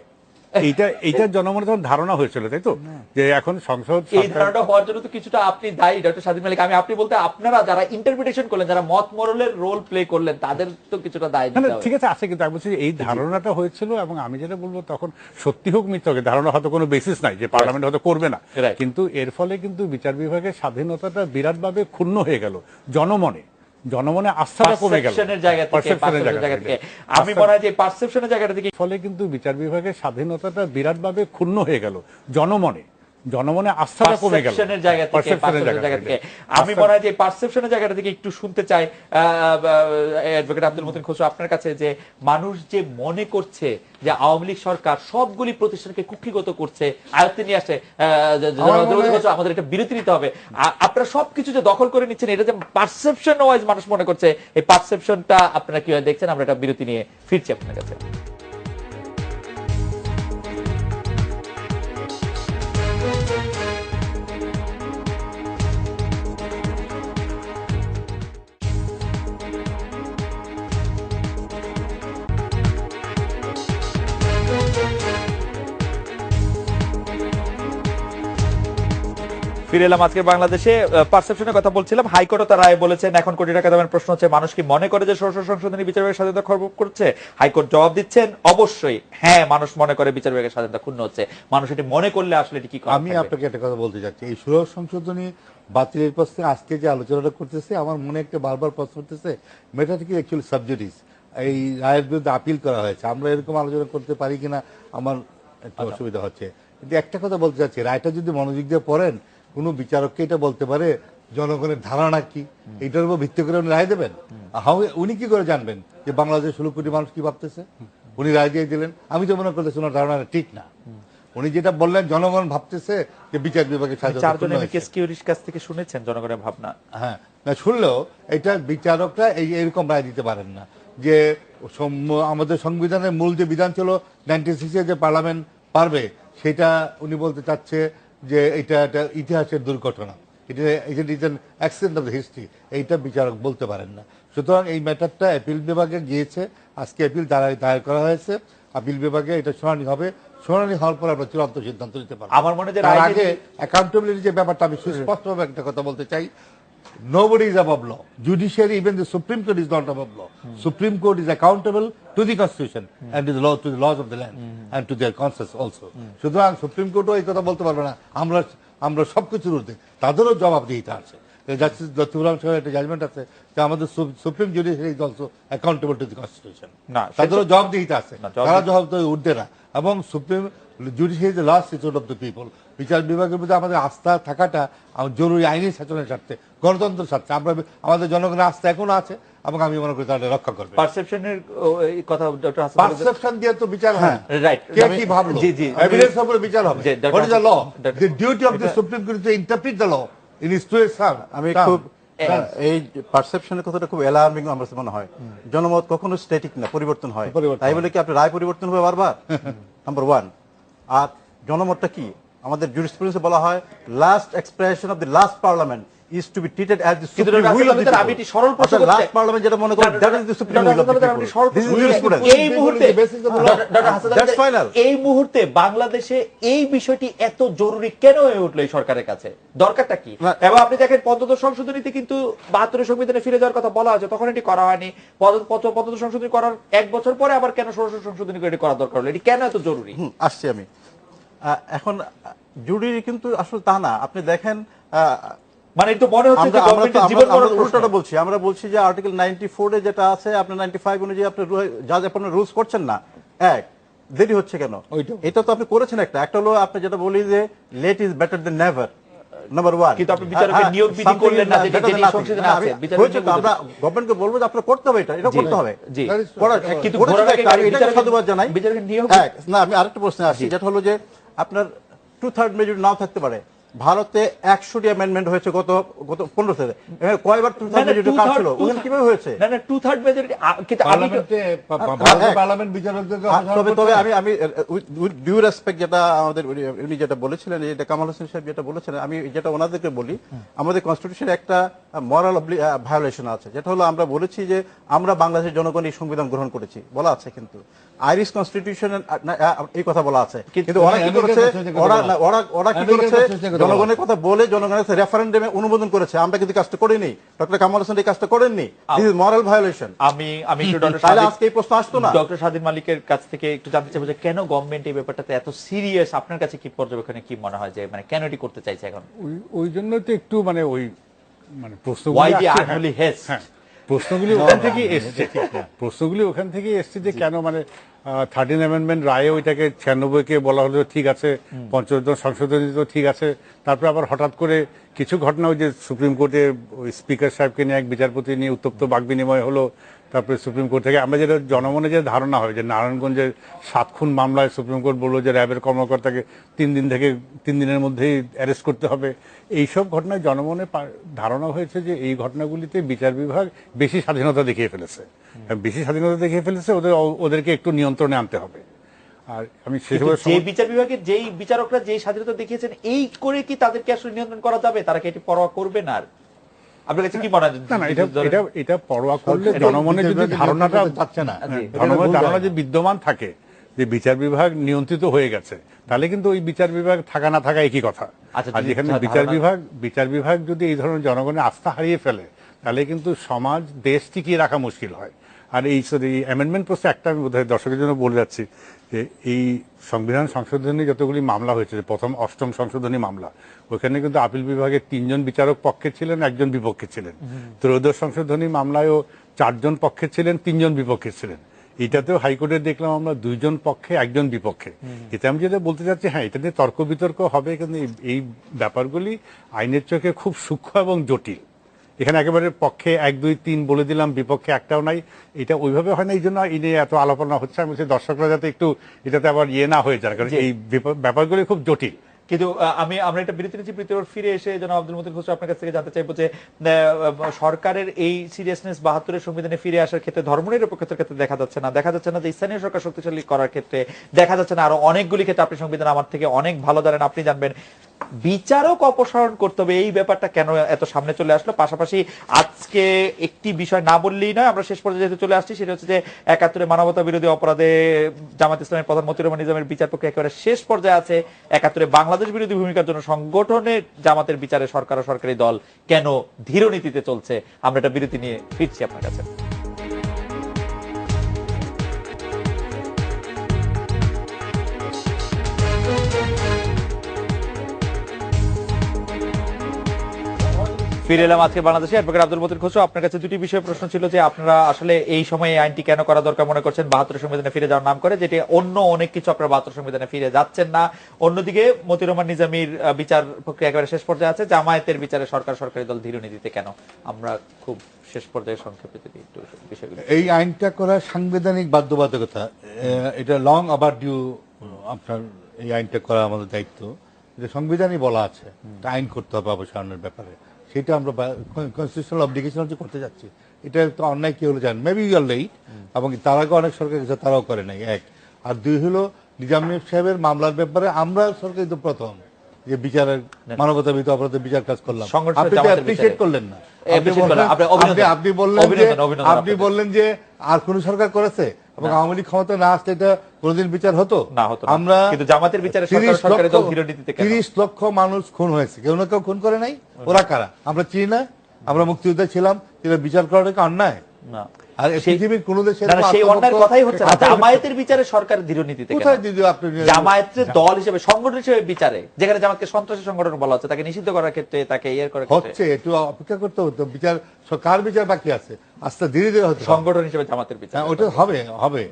এইটা জনমনে তখন ধারণা হয়েছিল, তাই তো, যে এখন সংসদ এই ধারণা হওয়ার জন্য তো কিছুটা আপনি দায়ী ডক্টর স্বাধীন মালিক। আমি আপনি বলতে আপনারা যারা ইন্টারপ্রিটেশন করলেন, যারা মত মোরলের রোল প্লে করলেন, তাদের তো কিছুটা দায় দিতে হবে। ঠিক আছে কিন্তু আমি বলছি এই ধারণাটা হয়েছিল, এবং আমি যেটা বলবো তখন সত্যি হোক মিথ্যা হোক, ধারণা হয়তো কোনো বেসিস নাই যে পার্লামেন্ট হয়তো করবে না, কিন্তু এর ফলে কিন্তু বিচার বিভাগের স্বাধীনতাটা বিরাটভাবে ক্ষুণ্ণ হয়ে গেল জনমনে আস্থাটা কমে গেল আমি মনে হয় যে পারসেপশনের জায়গাটা থেকে ফলে কিন্তু বিচার বিভাগের স্বাধীনতাটা বিরাটভাবে ক্ষুণ্ণ হয়ে গেল জনমনে আস্থাটা কমে গেল আমি মনে হয় যে পারসেপশনের জায়গাটা থেকে একটু শুনতে চাই অ্যাডভোকেট আব্দুল মতিন খসরু আপনার কাছে, যে মানুষ যে মনে করছে যে আওয়ামী লীগ সরকার সবগুলি প্রতিষ্ঠানকে কুক্ষিগত করছে, আয়ত্তে নিয়ে আসছে, আমাদের একটা বিরতি নিতে হবে, আপনারা সবকিছু যে দখল করে নিচ্ছেন, এটা যে পারসেপশন ওয়াইজ মানুষ মনে করছে, এই পারসেপশনটা আপনারা কিভাবে দেখছেন? আমরা একটা বিরতি নিয়ে ফিরছি আপনার কাছে। ফিরে এলাম আজকে বাংলাদেশে। পারসেপশনের কথা বলছিলাম। হাইকোর্টও তার রায় বলেছেন এখন কোটি টাকা দামের প্রশ্ন হচ্ছে মানুষ কি মনে করে যে ষোড়শ সংশোধনী বিচার বিভাগের স্বাধীনতা খর্ব করছে? হাইকোর্ট জবাব দিচ্ছেন অবশ্যই হ্যাঁ, মানুষ মনে করে বিচার বিভাগের স্বাধীনতা ক্ষুণ্ণ হচ্ছে। মানুষ এটি মনে করলে আসলে এটি কি করে? আমি আপনাকে একটা কথা বলতে চাচ্ছি, এই ষোড়শ সংশোধনী বাতিলের প্রশ্নে আজকে যে আলোচনাটা করতেছে, আমার মনে একটা বারবার প্রশ্ন করতেছে মেটাটা কি অ্যাকচুয়ালি সাবজুডিস, এই রায়ের বিরুদ্ধে আপিল করা হয়েছে, আমরা এরকম আলোচনা করতে পারি কিনা আমার একটু অসুবিধা হচ্ছে। কিন্তু একটা কথা বলতে চাচ্ছি, রায়টা যদি মনোযোগ দিয়ে পড়েন, কোন বিচারককে এটা বলতে পারে জনগণের ধারণা কি, এইটার উপর ভিত্তি করে উনি রায় দেবেন? উনি কি করে জানবেন যে বাংলাদেশের 16 কোটি মানুষ কি ভাবতেছে? উনি রায় দিয়ে দিলেন, আমি তো মনে করতেছি ওনার ধারণা ঠিক না। উনি যেটা বললেন জনগণ ভাবতেছে যে বিচার বিভাগের চারজন এমএকেস কিউরির কাছ থেকে শুনেছেন জনগণের ভাবনা। হ্যাঁ, শুনলেও এটা বিচারকরা এইরকম রায় দিতে পারেন না যে আমাদের সংবিধানের মূল যে বিধান ছিল 96-এ যে পার্লামেন্ট পারবে, সেটা উনি বলতে চাচ্ছে যে এটা একটা ইতিহাসের দুর্ঘটনা, এটা অ্যাক্সিডেন্ট অফ দ্য হিস্ট্রি, এইটা বিচারক বলতে পারেন না। সুতরাং এই ম্যাটারটা অ্যাপিল বিভাগে গিয়েছে, আজকে অ্যাপিল দায়ের করা হয়েছে, আপিল বিভাগে এটা শুনানি হবে, শুনানি হওয়ার পর আমরা চূড়ান্ত সিদ্ধান্ত নিতে পারবো। আমার মনে হয় আগে অ্যাকাউন্টেবিলিটি যে ব্যাপারটা আমি সুস্পষ্টভাবে একটা কথা বলতে চাই, nobody is above law. Judiciary, even the Supreme Court is not above law. Supreme Court is accountable to the Constitution and to the law, to the laws of the land and to their conscience also. সুতরাং supreme কোর্টও এই কথা বলতে পারবে না আমরা সবকিছুর ঊর্ধ্বে, তাদেরও জবাবদিহিতা আছে। জাস্টিস লতিফুর সাহেবের একটা জাজমেন্ট আছে যে আমাদের supreme judiciary is also accountable to the constitution, তাদেরও জবাবদিহিতা আছে, তারা জবাবদিহি ঊর্ধ্বে না। এবং supreme judiciary the last resort of the people. বিচার বিভাগের প্রতি আমাদের আস্থা থাকাটা জরুরি, আইনি শাসনের স্বার্থে, গণতন্ত্রের স্বার্থে। আমাদের জনগণের আস্থা এখনো আছে এবং আমি মনে করি তাদের রক্ষা করবে। পারসেপশনের কথা ডক্টর হাসান, পারসেপশন দিয়ে তো বিচার হয়, রাইট, কে কি ভাবলো, এভিডেন্স উপরে বিচার হবে। What is the law? The duty of the supreme court to interpret the law in its to its serve. আমি খুব এই পারসেপশনের কথাটা খুব অ্যালার্মিং আমার মনে হয়। জনমত কখনো স্ট্যাটিক না, পরিবর্তন হয়। তাই বলে কি আপনি রায় পরিবর্তন হবে বারবার? Number one. আর জনমতটা কি? আমাদের জুরিসপ্রুডেন্সে বলা হয় last expression of the last parliament is to be treated as the supreme will of the people. আমি এটি সরল প্রশ্ন করতে, লাস্ট পার্লামেন্ট যেটা মনে করেন that is the supreme will of the people. This is jurisprudence. এই মুহূর্তে ডক্টর হাসান, that's final. এই মুহূর্তে বাংলাদেশে এই বিষয়টি এত জরুরি কেন হয়ে উঠলো এই সরকারের কাছে? দরকারটা কি? এবং আপনি দেখেন পঞ্চদশ সংশোধনীতে কিন্তু 72 সংবিধানে ফিরে যাওয়ার কথা বলা হয়েছে, তখন এটি করা হয়নি। পঞ্চদশ সংশোধনী করার 1 বছর পরে আবার কেন ষোড়শ সংশোধনী করে এটি করা দরকার হলো? এটি কেন এত জরুরি? আসছি আমি। এখন জরুরি কিন্তু আসলে তা না। আপনি দেখেন, মানে এটা মনে হচ্ছে যে গভর্নমেন্টের জীবন মরণ উল্টোটা বলছি। আমরা বলছি যে আর্টিকেল 94 এ যেটা আছে, আপনি 95 অনুযায়ী আপনি জাজ আপনার রুলস করছেন না, এক দেরি হচ্ছে কেন? এটা তো আপনি করেছেন। একটা হলো আপনি যেটা বলি যে late is better than never, number one. কিন্তু আপনি বিচারকের নিয়োগ বিধি করলেন না, যেটা সংশোধনে আছে। আমরা গভর্নমেন্টকে বলবো যে আপনারা করতে হবে, এটা করতে হবে। জি, কিন্তু এটা সাধুবাদ জানাই। বিচারকের নিয়োগ না, আমি আরেকটা প্রশ্নে আসি, যেটা হলো যে আপনার 2/3 মেজরিটি নাও থাকতে পারে, ভারতে 100টি অ্যামেন্ডমেন্ট হয়েছে গত 15 থেকে কয়বার কাজ ছিল ওখানে কিভাবে হয়েছে? না 2/3 মেজরিটি, কিন্তু আমি পার্লামেন্ট বিচারকদেরকে তবে আমি উইথ ডিউ রেসপেক্ট যেটা আমাদের উনি যেটা বলেছিলেন, এটা কামাল হোসেন সাহেব যেটা বলেছিলেন, আমি যেটা ওনাদেরকে বলি, আমাদের কনস্টিটিউশনে একটা মরাল ভায়োলেশন আছে, যেটা হলো আমরা বলেছি যে আমরা বাংলাদেশের জনগণ এই সংবিধান গ্রহণ করেছি, বলা আছে, কিন্তু আইরিশ কনস্টিটিউশন এই কথা বলা আছে, কিন্তু ওরা কি করেছে, ওরা কি করেছে, জনগণের কথা বলে জনগণের রেফারেন্ডামে অনুমোদন করেছে, আমরা কিন্তু কাজটা করিনি। ডক্টর কামাল হোসেন এই কাজটা করেননি, দিস ইজ মরাল ভায়োলেশন। আমি একটু তাহলে আজকে এই প্রশ্ন আসতো না। ডক্টর স্বাধীন মালিকের কাছ থেকে একটু জানতে চাইবো যে কেন গভর্নমেন্ট এই ব্যাপারটাতে এত সিরিয়াস, আপনার কাছে কি পর্যবেক্ষণে কি মনে হয় যে মানে কেন এটি করতে চাইছে এখন? ওই জন্য তো একটু মানে ওই মানে প্রশ্নগুলি ওখান থেকে এসছে যে কেন মানে 13 অ্যামেন্ডমেন্ট রায়ে ওইটাকে 96-কে বলা হলো ঠিক আছে, 75 সংশোধনী তো ঠিক আছে, তারপরে আবার হঠাৎ করে কিছু ঘটনা, ওই যে সুপ্রিম কোর্টে ওই স্পিকার সাহেবকে নিয়ে এক বিচারপতি নিয়ে উত্তপ্ত বাক বিনিময় হলো, তারপরে সুপ্রিম কোর্ট থেকে আমরা যেটা জনমনে যে ধারণা হয় যে নারায়ণগঞ্জের 7 খুন মামলায় সুপ্রিম কোর্ট বললো যে র্যাবের কর্মকর্তাকে 3 দিনের মধ্যেই অ্যারেস্ট করতে হবে, এইসব ঘটনায় জনমনে ধারণা হয়েছে যে এই ঘটনাগুলিতে বিচার বিভাগ বেশি স্বাধীনতা দেখিয়ে ফেলেছে, ওদেরকে একটু নিয়ন্ত্রণে আনতে হবে। আর আমি যে বিচার বিভাগের যেই বিচারকরা যেই স্বাধীনতা দেখিয়েছেন, এই করে কি তাদেরকে আসলে নিয়ন্ত্রণ করা যাবে? তারা কি এটি পরোয়া করবে না? আপনার কাছে কি মনে হয়? না, এটা পরোয়া করলে জনমনে যদি ধারণাটা পাচ্ছে না, জনমনের ধারণা যে বিদ্যমান থাকে যে বিচার বিভাগ নিয়ন্ত্রিত হয়ে গেছে, তাহলে কিন্তু ওই বিচার বিভাগ থাকা না থাকা একই কথা। আর যেখানে বিচার বিভাগ যদি এই ধরনের জনগণের আস্থা হারিয়ে ফেলে, তাহলে কিন্তু সমাজ দেশ টিকিয়ে রাখা মুশকিল হয়। আর এই অ্যামেন্ডমেন্ট প্রশ্নে একটা আমি বোধহয় দর্শকের জন্য বলে যাচ্ছি যে এই সংবিধান সংশোধনী যতগুলি মামলা হয়েছে, প্রথম 8ম সংশোধনী মামলা, ওইখানে কিন্তু আপিল বিভাগের 3 জন বিচারক পক্ষে ছিলেন, 1 জন বিপক্ষে ছিলেন। ত্রয়োদশ সংশোধনী মামলায়ও 4 জন পক্ষে ছিলেন, 3 জন বিপক্ষে ছিলেন। এটাতেও হাইকোর্টে দেখলাম আমরা 2 জন পক্ষে, 1 জন বিপক্ষে। এতে আমি যেটা বলতে চাচ্ছি, হ্যাঁ, এটা নিয়ে তর্ক বিতর্ক হবে, কিন্তু এই ব্যাপারগুলি আইনের চোখে খুব সূক্ষ্ম এবং জটিল। এখানে একেবারে পক্ষে 1, 2, 3 বলে দিলাম, বিপক্ষে একটাও নাই, এটা ওইভাবে হয় না। এই জন্য এই নিয়ে এত আলোচনা হচ্ছে। আমি বলছি দর্শকরা যাতে একটু এটাতে আবার না হয়ে যায়, কারণ এই ব্যাপারগুলি খুব জটিল। কিন্তু আমরা একটা বিরতি নিচ্ছি, বিরতির ফিরে এসে জনাব আব্দুল মতিন খসরু আপনার কাছ থেকে জানতে চাইবো যে সরকারের এই সিরিয়াসনেস 72-এর সংবিধানে ফিরে আসার ক্ষেত্রে ধর্মনিরপেক্ষতার ক্ষেত্রে দেখা যাচ্ছে না যে স্থানীয় সরকার শক্তিশালী করার ক্ষেত্রে দেখা যাচ্ছে না, আরো অনেকগুলি ক্ষেত্রে আপনি সংবিধান আমার থেকে অনেক ভালো জানেন, আপনি জানবেন। বিচারক অপসারণ করতে হবে, এই ব্যাপারটা কেন এত সামনে চলে আসলো? পাশাপাশি আজকে একটি বিষয় না বললেই নয়, আমরা শেষ পর্যায়ে যেহেতু চলে আসছি, সেটা হচ্ছে যে 71-এ মানবতা বিরোধী অপরাধে জামাত ইসলামের প্রধান মতিউর রহমান নিজামের বিচার প্রক্রিয়া একেবারে শেষ পর্যায়ে আছে। 71-এ বাংলাদেশ বিরোধী ভূমিকার জন্য সংগঠনের জামাতের বিচারে সরকার ও সরকারি দল কেন ধীর নীতিতে চলছে? আমরা একটা বিরতি নিয়ে ফিরছি আপনার কাছে। ফিরে এলাম আজকে বাংলাদেশে। অ্যাডভোকেট আব্দুল মতিন খসরু, আপনার কাছে দুটি বিষয়ে প্রশ্ন ছিল যে আপনারা আসলে এই সময়ে আইনটি কেন করা দরকার মনে করছেন 72 সংবিধানে ফিরে যাওয়ার নাম করে, যেটি অন্য অনেক কিছু আপনারা 72 সংবিধানে ফিরে যাচ্ছেন না। অন্যদিকে মতিউর রহমান নিজামীর বিচার প্রক্রিয়া একেবারে শেষ পর্যায়ে আছে, জামায়াতের বিচারে সরকারি দল ধীর নীতিতে কেন? আমরা খুব শেষ পর্যায়ে সংক্ষেপে যদি একটু বিষয়গুলো। এই আইনটা করা সাংবিধানিক বাধ্যবাধকতা, এটা লং ওভারডিউ। আপনার এই আইনটা করা আমাদের দায়িত্ব, যে সংবিধানই বলা আছে আইন করতে হবে অপসারণের ব্যাপারে, সেটা আমরা কনস্টিটিউশনাল অবলিগেশন করতে যাচ্ছি। এটা তো অন্যায় কি হলো জানেন, মেবি ইউ আর লেট, এবং তার আগে অনেক সরকার গেছে, তারাও করে নাই, 1। আর 2 হলো নিজাম সাহেবের মামলার ব্যাপারে আমরা সরকার তো প্রথম যে বিচারের মানবতা বিরোধী অপরাধের বিচার কাজ করলাম, আপনি তো অ্যাপ্রিশিয়েট করলেন না। আপনি বললেন যে আর কোন সরকার করেছে, এবং আওয়ামী লীগ ক্ষমতা না আসলে এটা কোনদিন বিচার হতো না। আমরা কিন্তু জামাতের বিচারে সরকারি দল ধীর নীতিতে কেন? 30 লক্ষ মানুষ খুন হয়েছে, কেউ না কেউ খুন করে নাই। ওরা কারা? আমরা চিনি না? আমরা মুক্তিযুদ্ধে ছিলাম, বিচার করাটা কি অন্যায় না? আর পৃথিবীর কোন দেশে সেই অন্যায়ের কথাই হচ্ছে না। জামায়াতের বিচারে সরকার ধীর নীতিতে কোথায় দিদি? আপনি জামায়াতের দল হিসেবে, সংগঠন হিসেবে বিচারে, যেখানে জামাতকে সন্ত্রাসী সংগঠন বলা হচ্ছে, তাকে নিষিদ্ধ করার ক্ষেত্রে, তাকে করার ক্ষেত্রে হচ্ছে, একটু অপেক্ষা করতে হতো। বিচার কার বিচার বাকি আছে? আস্তে ধীরে ধীরে হচ্ছে সংগঠন হিসেবে জামাতের বিচার। ওটা হবে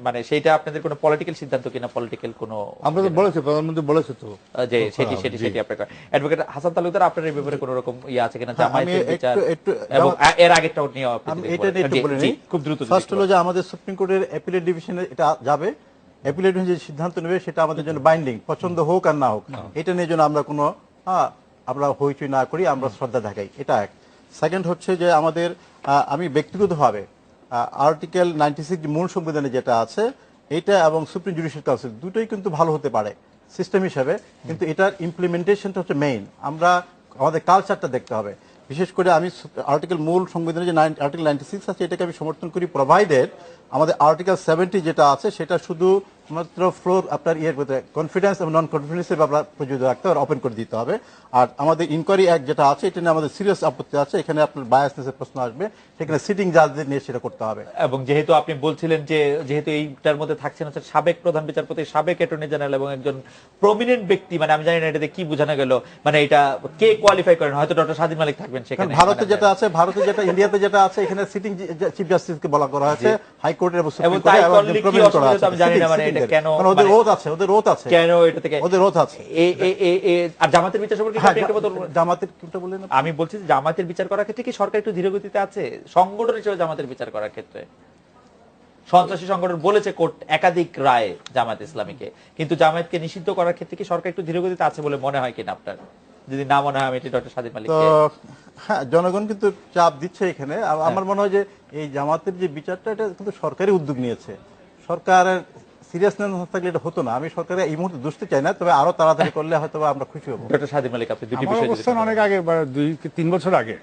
মানে সেইটা আপনাদের কোনো পলিটিক্যাল সিদ্ধান্ত কিনা? পলিটিক্যাল কোনো, আমরা তো বলেছি, প্রধানমন্ত্রী বলেছে তো যে সেটি আপনার। অ্যাডভোকেট হাসান তালুকদার, আপনার এই ব্যাপারে কোনো রকম আছে কিনা জামায়াতের বিচার এবং এর আগেরটাও নিয়ে? খুব দ্রুত। ফার্স্ট হলো যে আমাদের সুপ্রিম কোর্টের অ্যাপিলেট ডিভিশনে এটা যাবে, অ্যাপিলেট যে সিদ্ধান্ত নেবে সেটা আমাদের জন্য বাইন্ডিং, পছন্দ হোক আর না হোক, এটা নিয়ে জন্য আমরা কোনো আমরা হইচই না করি, আমরা শ্রদ্ধা দেখাই, এটা এক। সেকেন্ড হচ্ছে যে আমাদের আমি ব্যক্তিগতভাবে আর্টিকেল 96 মূল সংবিধানে যেটা আছে এটা এবং সুপ্রিম জুডিশিয়াল কাউন্সিল দুটোই কিন্তু ভালো হতে পারে সিস্টেম হিসেবে, কিন্তু এটার ইমপ্লিমেন্টেশনটা হচ্ছে মেইন। আমরা আমাদের কালচারটা দেখতে হবে। বিশেষ করে আমি আর্টিকেল মূল সংবিধানে যে আর্টিকেল 96 আছে এটাকে আমি সমর্থন করি, প্রোভাইডেড আমাদের আর্টিকেল 70 যেটা আছে সেটা শুধু মাত্র ফ্লোর আপনার কনফিডেন্স এবং নন কনফিডেন্সের ব্যাপার প্রযোজ্য রাখতে হবে, ওপেন করে দিতে হবে। আর আমাদের ইনকোয়ারি অ্যাক্ট যেটা আছে এটা নিয়ে আমাদের সিরিয়াস আপত্তি আছে, এখানে আপনার বায়াসনেসের প্রশ্ন আসবে, সেখানে সিটিং জাজদের নিয়ে সেটা করতে হবে। এবং যেহেতু আপনি বলছিলেন যে যেহেতু এইটার মধ্যে থাকছেন হচ্ছে সাবেক প্রধান বিচারপতি, সাবেক অ্যাটর্নি জেনারেল এবং একজন প্রমিনেন্ট ব্যক্তি, মানে আমি জানি না এটাতে কি বোঝানো গেল, মানে এটা কে কোয়ালিফাই করেন, হয়তো ডক্টর স্বাধীন মালিক থাকবেন সেখানে। ভারতে যেটা আছে, ভারতে যেটা ইন্ডিয়াতে যেটা আছে, এখানে সিটিং চিফ জাস্টিসকে বলা করা হয়েছে, হাইকোর্টের এবং সুপ্রিম কোর্টে এবং প্রমিনেন্ট করা আছে। আমি জানি না মানে এটা কেন, ওদের রোধ আছে, ওদের রোধ আছে কেন এটা থেকে ওদের রোধ আছে। আর জামাতের বিচার সম্পর্কে জামাতের কোনটা বললেন? আমি বলছি যে জামাতের বিচার করার ক্ষেত্রে কি সরকার একটু ধীরগতিতে আছে সংগঠন হিসেবে জামাতের বিচার করার ক্ষেত্রে? সন্ত্রাসী সংগঠন বলেছে কোর্ট একাধিক রায় জামাত ইসলামীকে, কিন্তু জামায়াতকে নিষিদ্ধ করার ক্ষেত্রে কি সরকার একটু ধীরগতিতে আছে বলে মনে হয় কিনা আপনার? যদি না মনে হয় আমি এটি ডক্টর স্বাধীন মালিক। হ্যাঁ, জনগণ কিন্তু চাপ দিচ্ছে এখানে। আমার মনে হয় যে এই জামাতের যে বিচারটা এটা কিন্তু সরকারি উদ্যোগ নিয়েছে, সরকারের সিরিয়াসনেস না থাকলে এটা হতো না। আমি সরকারের এই মুহূর্তে দুষতে চাই না, তবে আরো তাড়াতাড়ি করলে হয়তো আমরা খুশি হবো। ডক্টর স্বাধীন মালিক, আপনি দুটি বিষয় অবস্থান অনেক আগে, 2-3 বছর আগে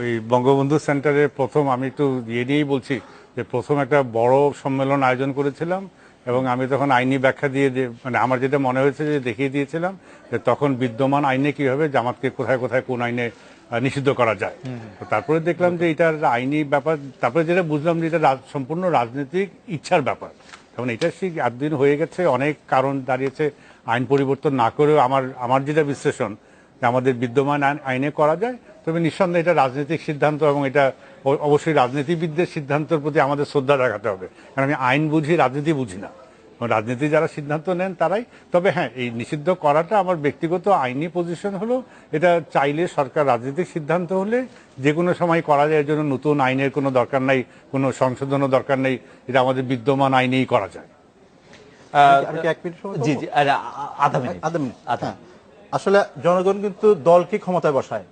ওই বঙ্গবন্ধু সেন্টারে প্রথম, আমি একটু ইয়ে নিয়েই বলছি যে প্রথম একটা বড় সম্মেলন আয়োজন করেছিলাম এবং আমি তখন আইনি ব্যাখ্যা দিয়ে মানে আমার যেটা মনে হয়েছে যে দেখিয়ে দিয়েছিলাম যে তখন বিদ্যমান আইনে কিভাবে জামাতকে কোথায় কোথায় কোন আইনে নিষিদ্ধ করা যায়। তারপরে দেখলাম যে এটার আইনি ব্যাপার, তারপরে যেটা বুঝলাম যে এটা সম্পূর্ণ রাজনৈতিক ইচ্ছার ব্যাপার। কারণ এটা ঠিক 8 দিন হয়ে গেছে, অনেক কারণ দাঁড়িয়েছে, আইন পরিবর্তন না করেও আমার যেটা বিশ্লেষণ যে আমাদের বিদ্যমান আইনে করা যায়, তবে নিঃসন্দেহে এটা রাজনৈতিক সিদ্ধান্ত এবং এটা অবশ্যই রাজনীতিবিদদের সিদ্ধান্তের প্রতি আমাদের শ্রদ্ধা দেখাতে হবে। কারণ আমি আইন বুঝি, রাজনীতি বুঝি না, রাজনীতি যারা সিদ্ধান্ত নেন তারাই। তবে হ্যাঁ, এই নিষিদ্ধ করাটা আমার ব্যক্তিগত আইনি পজিশন হলো এটা চাইলে সরকার রাজনৈতিক সিদ্ধান্ত হলে যে কোনো সময় করা যায়, এর জন্য নতুন আইনের কোনো দরকার নাই, কোনো সংশোধনও দরকার নেই, এটা আমাদের বিদ্যমান আইনেই করা যায়। জি জি, আধা মিনিট। আসলে জনগণ কিন্তু দলকে ক্ষমতায় বসায়,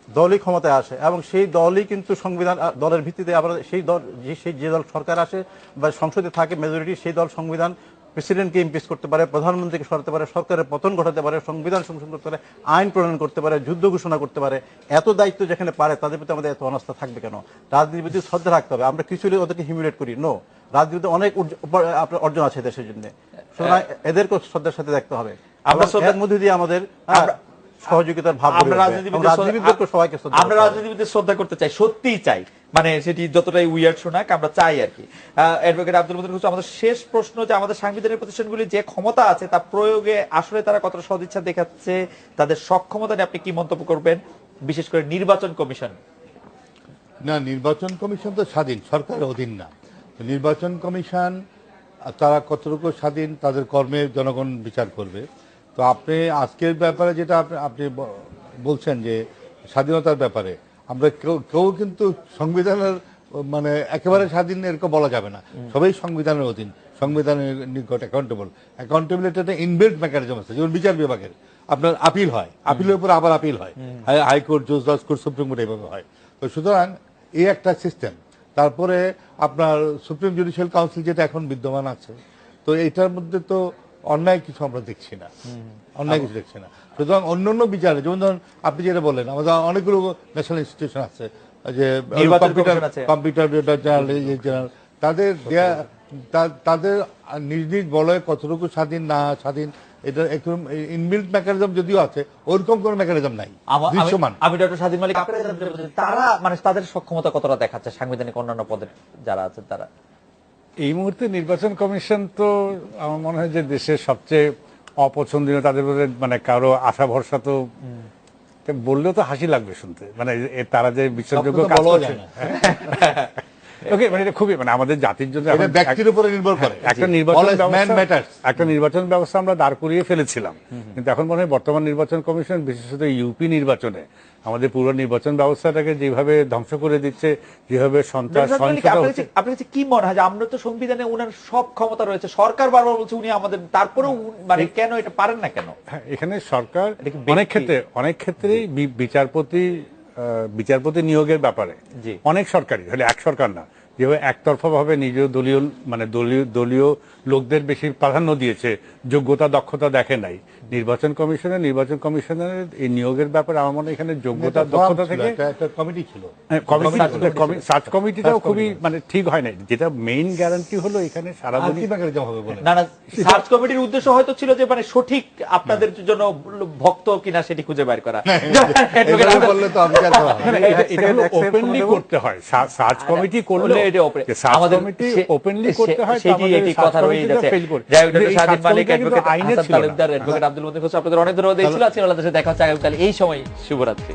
দলই ক্ষমতায় আসে এবং সেই দলই কিন্তু সংবিধান দলের ভিত্তিতে আবার সেই দল যে দল সরকার আসে বা সংসদে থাকে মেজরিটি, সেই দল সংবিধান প্রেসিডেন্টকে ইমপিচ করতে পারে, প্রধানমন্ত্রীকে সরাতে পারে, সরকারের পতন ঘটাতে পারে, সংবিধান সংশোধন করতে পারে, আইন প্রণয়ন করতে পারে, যুদ্ধ ঘোষণা করতে পারে। এত দায়িত্ব যেখানে পারে তাদের প্রতি আমাদের এত অনাস্থা থাকবে কেন? রাজনীতির প্রতি শ্রদ্ধা রাখতে হবে। আমরা কিছু ওদেরকে হিমিউলেট করি, নো, রাজনীতিতে অনেক আপনার অর্জন আছে দেশের জন্য, সুতরাং এদেরকে শ্রদ্ধার সাথে দেখতে হবে। এর মধ্যে দিয়ে আমাদের সহযোগিতার ভাব, আমরা রাজনীতিবিদদের শ্রদ্ধা করতে চাই, সত্যিই চাই, মানে সেটি যতটাই উইয়ার্ড শোনাক আমরা চাই আর কি। অ্যাডভোকেট আব্দুল মতিন হোসেন, আমাদের শেষ প্রশ্ন যে আমাদের সাংবিধানিক প্রতিষ্ঠানগুলি যে ক্ষমতা আছে তা প্রয়োগে আসলে তারা কতটা সদিচ্ছা দেখাচ্ছে, তাদের সক্ষমতা নিয়ে আপনি কি মন্তব্য করবেন, বিশেষ করে নির্বাচন কমিশন? না, নির্বাচন কমিশন তো স্বাধীন, সরকারের অধীন না। নির্বাচন কমিশন তারা কতটুকু স্বাধীন, তাদের কর্মে জনগণ বিচার করবে। তো আপনি আজকের ব্যাপারে যেটা আপনি বলছেন যে স্বাধীনতার ব্যাপারে, আমরা কেউ কিন্তু সংবিধানের মানে একেবারে স্বাধীন এরকম বলা যাবে না, সবাই সংবিধানের অধীন, সংবিধানের নিকট অ্যাকাউন্টেবিলিটি একটা ইনবিল্ট মেকানিজম আছে। যেমন বিচার বিভাগের আপনার আপিল হয়, আপিলের উপর আবার আপিল হয়, হাইকোর্ট, জজ কোর্ট, সুপ্রিম কোর্ট, এইভাবে হয়। তো সুতরাং এই একটা সিস্টেম। তারপরে আপনার সুপ্রিম জুডিশিয়াল কাউন্সিল যেটা এখন বিদ্যমান আছে, তো এইটার মধ্যে তো অন্যায় কিছু আমরা দেখছি না, অন্যায় কিছু দেখছি না। সুতরাং অন্যান্য বিচারে, যেমন ধরুন আপনি যেটা বললেন, আমাদের অনেকগুলো ন্যাশনাল ইনস্টিটিউশন আছে, যে কম্পিউটার জেনারেল, তাদের নিজ নিজ বলয়ে কতটুকু স্বাধীন না স্বাধীন, এটা একদম ইনবিল্ট মেকানিজম যদিও আছে, ওরকম কোন মেকানিজম নাই দৃশ্যমান। আমি ডক্টর স্বাধীন মালিক, তারা মানে তাদের সক্ষমতা কতটা দেখাচ্ছে সাংবিধানিক অন্যান্য পদের যারা আছেন তারা? এই মুহূর্তে নির্বাচন কমিশন তো আমার মনে হয় যে দেশের সবচেয়ে অপছন্দনীয়, তাদের মানে কারো আশা ভরসা তো বললেও তো হাসি লাগবে শুনতে, মানে তারা যে বিচারযোগ্য কাজ করছে। ওকে, মানে এটা খুবই, মানে আমাদের জাতির জন্য এটা ব্যক্তির উপরে নির্ভর করে। একটা নির্বাচন Always man ব্যবস্থা, matters। একটা নির্বাচন ব্যবস্থা আমরা দাঁড় করিয়ে ফেলেছিলাম, কিন্তু এখন মনে হয় বর্তমান নির্বাচন কমিশন বিশেষত ইউপি নির্বাচনে আমাদের পুরো নির্বাচন ব্যবস্থাটাকে যেভাবে ধ্বংস করে দিচ্ছে, যেভাবে সন্ত্রাস সহিংসতা হচ্ছে। আপনার কাছে কি মনে হয় যে আমরা তো সংবিধানে উনার সব ক্ষমতা রয়েছে, সরকার বারবার বলছে উনি আমাদের, তারপরেও মানে কেন এটা পারেন না কেন? হ্যাঁ, এখানে সরকার এটা কি অনেক ক্ষেত্রেই বিচারপতি নিয়োগের ব্যাপারে জি। অনেক সরকারি, হলে এক সরকার না, যেভাবে একতরফা ভাবে নিজ দলীয় মানে দলীয় লোকদের বেশি প্রাধান্য দিয়েছে, যোগ্যতা দক্ষতা দেখে নাই। নির্বাচন কমিশনের এই নিয়োগের ব্যাপারে আমার মনে হয় এখানে যোগ্যতা দক্ষতা থেকে একটা কমিটি ছিল। সার্চ কমিটিটাও খুবই মানে ঠিক হয় নাই। যেটা মেইন গ্যারান্টি হলো এখানে সারা আর্থিক মেকানিজম হবে বলে। না সার্চ কমিটির উদ্দেশ্য হয়তো ছিল যে মানে সঠিক আপনাদের জন্য ভক্ত কিনা সেটি খুঁজে বের করা। এভাবে বললে তো অবিচার করা হবে। এটা হলো ওপেনলি করতে হয়। সার্চ কমিটি করলে সার্চ কমিটি ওপেনলি করতে হয়, এটি কথা রয়ে যাচ্ছে। যাই হোক, ডক্টর শাহীন মালিক, অ্যাডভোকেট হাসান তালুকদার, অ্যাডভোকেট আব্দুল মতিন হোসেন, আপনাদের অনেক ধন্যবাদ। এই ছিল আজকের আলাদা, দেখা হচ্ছে আগামীকাল এই সময়। শুভরাত্রি।